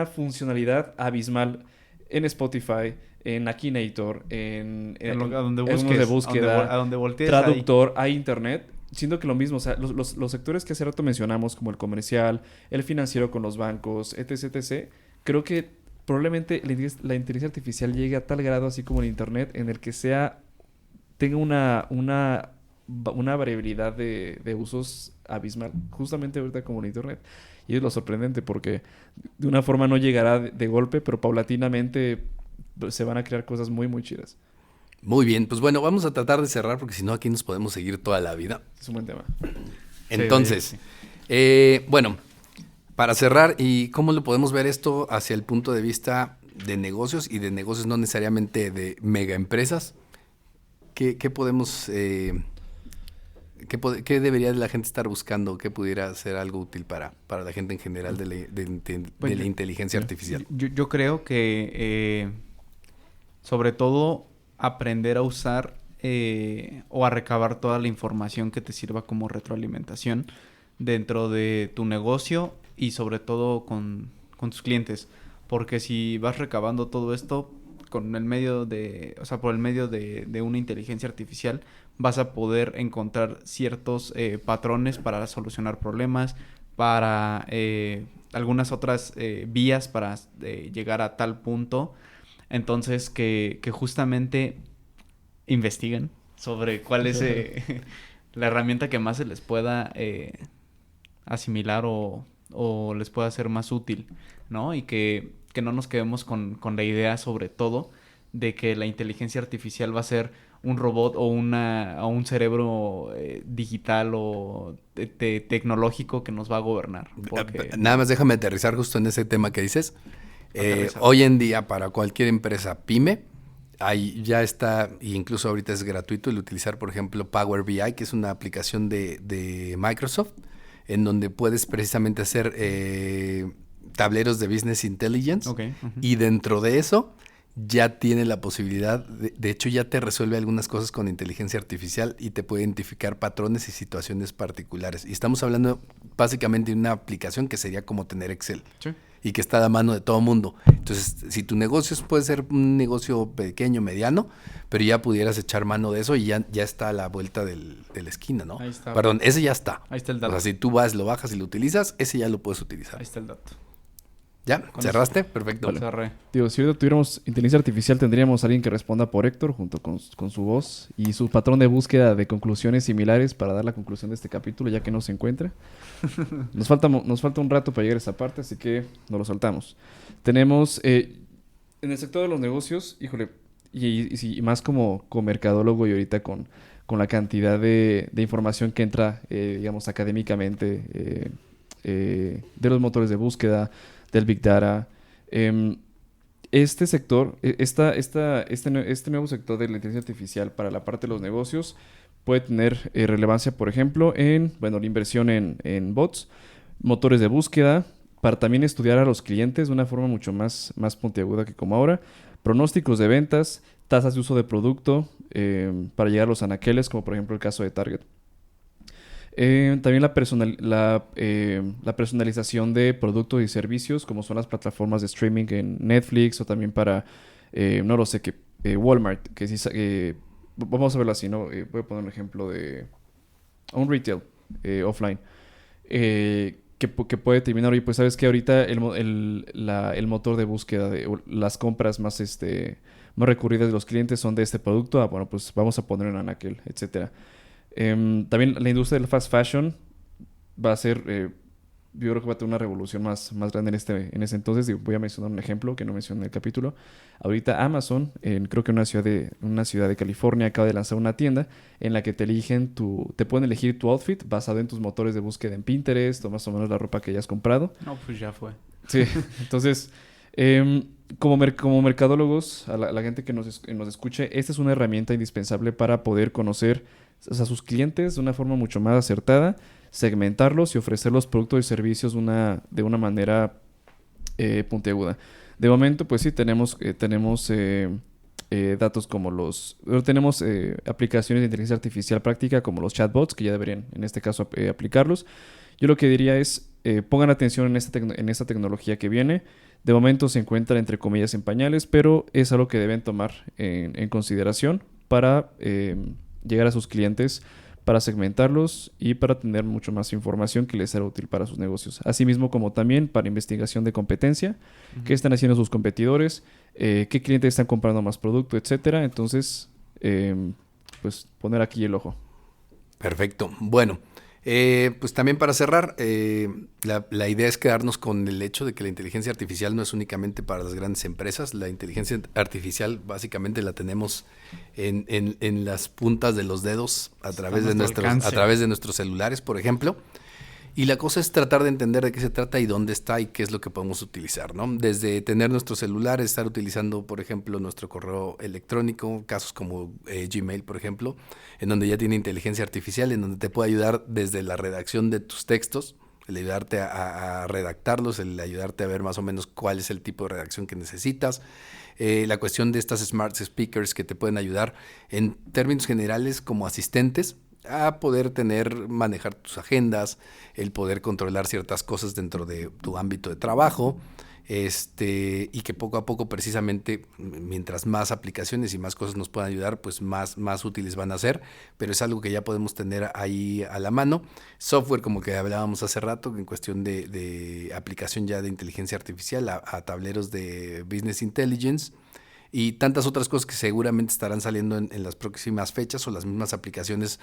funcionalidad abismal en Spotify, en Akinator, A donde en unos busques, de búsqueda, a donde voltees traductor, hay internet. Siento que lo mismo, o sea, los sectores que hace rato mencionamos, como el comercial, el financiero con los bancos, etc., creo que probablemente la inteligencia artificial llegue a tal grado, así como el internet, en el que tenga una variabilidad de usos abismal, justamente ahorita como el internet. Y es lo sorprendente, porque de una forma no llegará de golpe, pero paulatinamente se van a crear cosas muy, muy chidas. Muy bien, pues bueno, vamos a tratar de cerrar porque si no aquí nos podemos seguir toda la vida. Es un buen tema. Entonces, bueno, para cerrar, ¿y cómo lo podemos ver esto hacia el punto de vista de negocios y de negocios no necesariamente de mega empresas? ¿Qué podemos, qué debería la gente estar buscando? ¿Qué pudiera ser algo útil para la gente en general de Pues la yo- inteligencia artificial? Yo creo que sobre todo aprender a usar o a recabar toda la información que te sirva como retroalimentación dentro de tu negocio y sobre todo con tus clientes. Porque si vas recabando todo esto con el medio por el medio de una inteligencia artificial, vas a poder encontrar ciertos patrones para solucionar problemas, para algunas otras vías para llegar a tal punto. Entonces, que justamente investiguen sobre cuál es la herramienta que más se les pueda asimilar o les pueda ser más útil, ¿no? Y que no nos quedemos con la idea sobre todo de que la inteligencia artificial va a ser un robot o un cerebro digital o tecnológico que nos va a gobernar. Porque... Nada más déjame aterrizar justo en ese tema que dices. Aterriza. Hoy en día, para cualquier empresa pyme, ahí ya está, e incluso ahorita es gratuito el utilizar, por ejemplo, Power BI, que es una aplicación de Microsoft, en donde puedes precisamente hacer tableros de Business Intelligence. Okay. Y dentro de eso ya tiene la posibilidad, de hecho ya te resuelve algunas cosas con inteligencia artificial y te puede identificar patrones y situaciones particulares. Y estamos hablando básicamente de una aplicación que sería como tener Excel. Sí. Y que está a la mano de todo mundo. Entonces, si tu negocio puede ser un negocio pequeño, mediano, pero ya pudieras echar mano de eso y ya está a la vuelta de la esquina, ¿no? Ahí está. Perdón, ese ya está. Ahí está el dato. O sea, si tú vas, lo bajas y lo utilizas, ese ya lo puedes utilizar. Ahí está el dato. ¿Ya? Con ¿Cerraste? Perfecto. Vale. Cerré. Digo, si ahorita tuviéramos inteligencia artificial, tendríamos a alguien que responda por Héctor junto con su voz y su patrón de búsqueda de conclusiones similares para dar la conclusión de este capítulo, ya que no se encuentra. Nos falta un rato para llegar a esa parte, así que nos lo saltamos. Tenemos, en el sector de los negocios, híjole, y más como mercadólogo y ahorita con la cantidad de información que entra, digamos, académicamente de los motores de búsqueda, del Big Data. Este sector, este nuevo sector de la inteligencia artificial para la parte de los negocios puede tener relevancia, por ejemplo, en la inversión en bots, motores de búsqueda, para también estudiar a los clientes de una forma mucho más puntiaguda que como ahora, pronósticos de ventas, tasas de uso de producto, para llegar a los anaqueles, como por ejemplo el caso de Target. También la personalización de productos y servicios, como son las plataformas de streaming en Netflix o también para, no lo sé, Walmart, que sí, vamos a verlo así, ¿no? Voy a poner un ejemplo de un retail offline, que puede terminar, oye, pues sabes que ahorita el motor de búsqueda de las compras más recurridas de los clientes son de este producto, bueno, pues vamos a poner en anaquel, etcétera. También la industria del fast fashion va a ser, yo creo que va a tener una revolución más grande en ese entonces. Voy a mencionar un ejemplo que no mencioné en el capítulo. Ahorita Amazon, creo que en una ciudad de California, acaba de lanzar una tienda en la que te pueden elegir tu outfit basado en tus motores de búsqueda en Pinterest o más o menos la ropa que hayas comprado. No, pues ya fue. Sí, entonces, como mercadólogos, a la gente que nos escuche, esta es una herramienta indispensable para poder conocer a sus clientes de una forma mucho más acertada, segmentarlos y ofrecer los productos y servicios de una manera puntiaguda. De momento, pues sí, tenemos datos como tenemos aplicaciones de inteligencia artificial práctica como los chatbots, que ya deberían, en este caso, aplicarlos. Yo lo que diría es, pongan atención en esta tecnología que viene. De momento se encuentra, entre comillas, en pañales, pero es algo que deben tomar en consideración para llegar a sus clientes, para segmentarlos y para tener mucho más información que les será útil para sus negocios. Asimismo, como también para investigación de competencia, qué están haciendo sus competidores, qué clientes están comprando más producto, etcétera. Entonces, pues poner aquí el ojo. Perfecto. Bueno, pues también para cerrar, la idea es quedarnos con el hecho de que la inteligencia artificial no es únicamente para las grandes empresas. La inteligencia artificial básicamente la tenemos en las puntas de los dedos a través de nuestros celulares, por ejemplo. Y la cosa es tratar de entender de qué se trata y dónde está y qué es lo que podemos utilizar, ¿no? Desde tener nuestro celular, estar utilizando, por ejemplo, nuestro correo electrónico, casos como Gmail, por ejemplo, en donde ya tiene inteligencia artificial, en donde te puede ayudar desde la redacción de tus textos, el ayudarte a redactarlos, el ayudarte a ver más o menos cuál es el tipo de redacción que necesitas. La cuestión de estas smart speakers que te pueden ayudar en términos generales como asistentes, a poder manejar tus agendas, el poder controlar ciertas cosas dentro de tu ámbito de trabajo, y que poco a poco, precisamente, mientras más aplicaciones y más cosas nos puedan ayudar, pues más útiles van a ser, pero es algo que ya podemos tener ahí a la mano. Software, como que hablábamos hace rato, en cuestión de aplicación ya de inteligencia artificial a tableros de Business Intelligence, y tantas otras cosas que seguramente estarán saliendo en las próximas fechas, o las mismas aplicaciones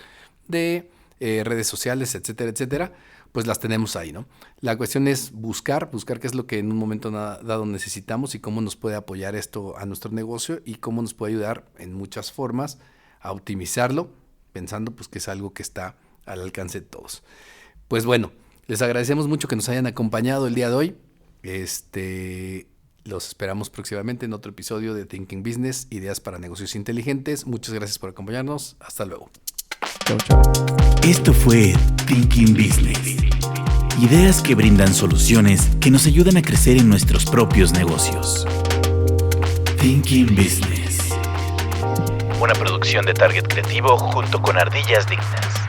de redes sociales, etcétera, etcétera, pues las tenemos ahí, ¿no? La cuestión es buscar qué es lo que en un momento dado necesitamos y cómo nos puede apoyar esto a nuestro negocio y cómo nos puede ayudar en muchas formas a optimizarlo, pensando pues que es algo que está al alcance de todos. Pues bueno, les agradecemos mucho que nos hayan acompañado el día de hoy. Los esperamos próximamente en otro episodio de Thinking Business, Ideas para Negocios Inteligentes. Muchas gracias por acompañarnos. Hasta luego. Chao, chao. Esto fue Thinking Business. Ideas que brindan soluciones que nos ayudan a crecer en nuestros propios negocios. Thinking Business. Una producción de Target Creativo junto con Ardillas Dignas.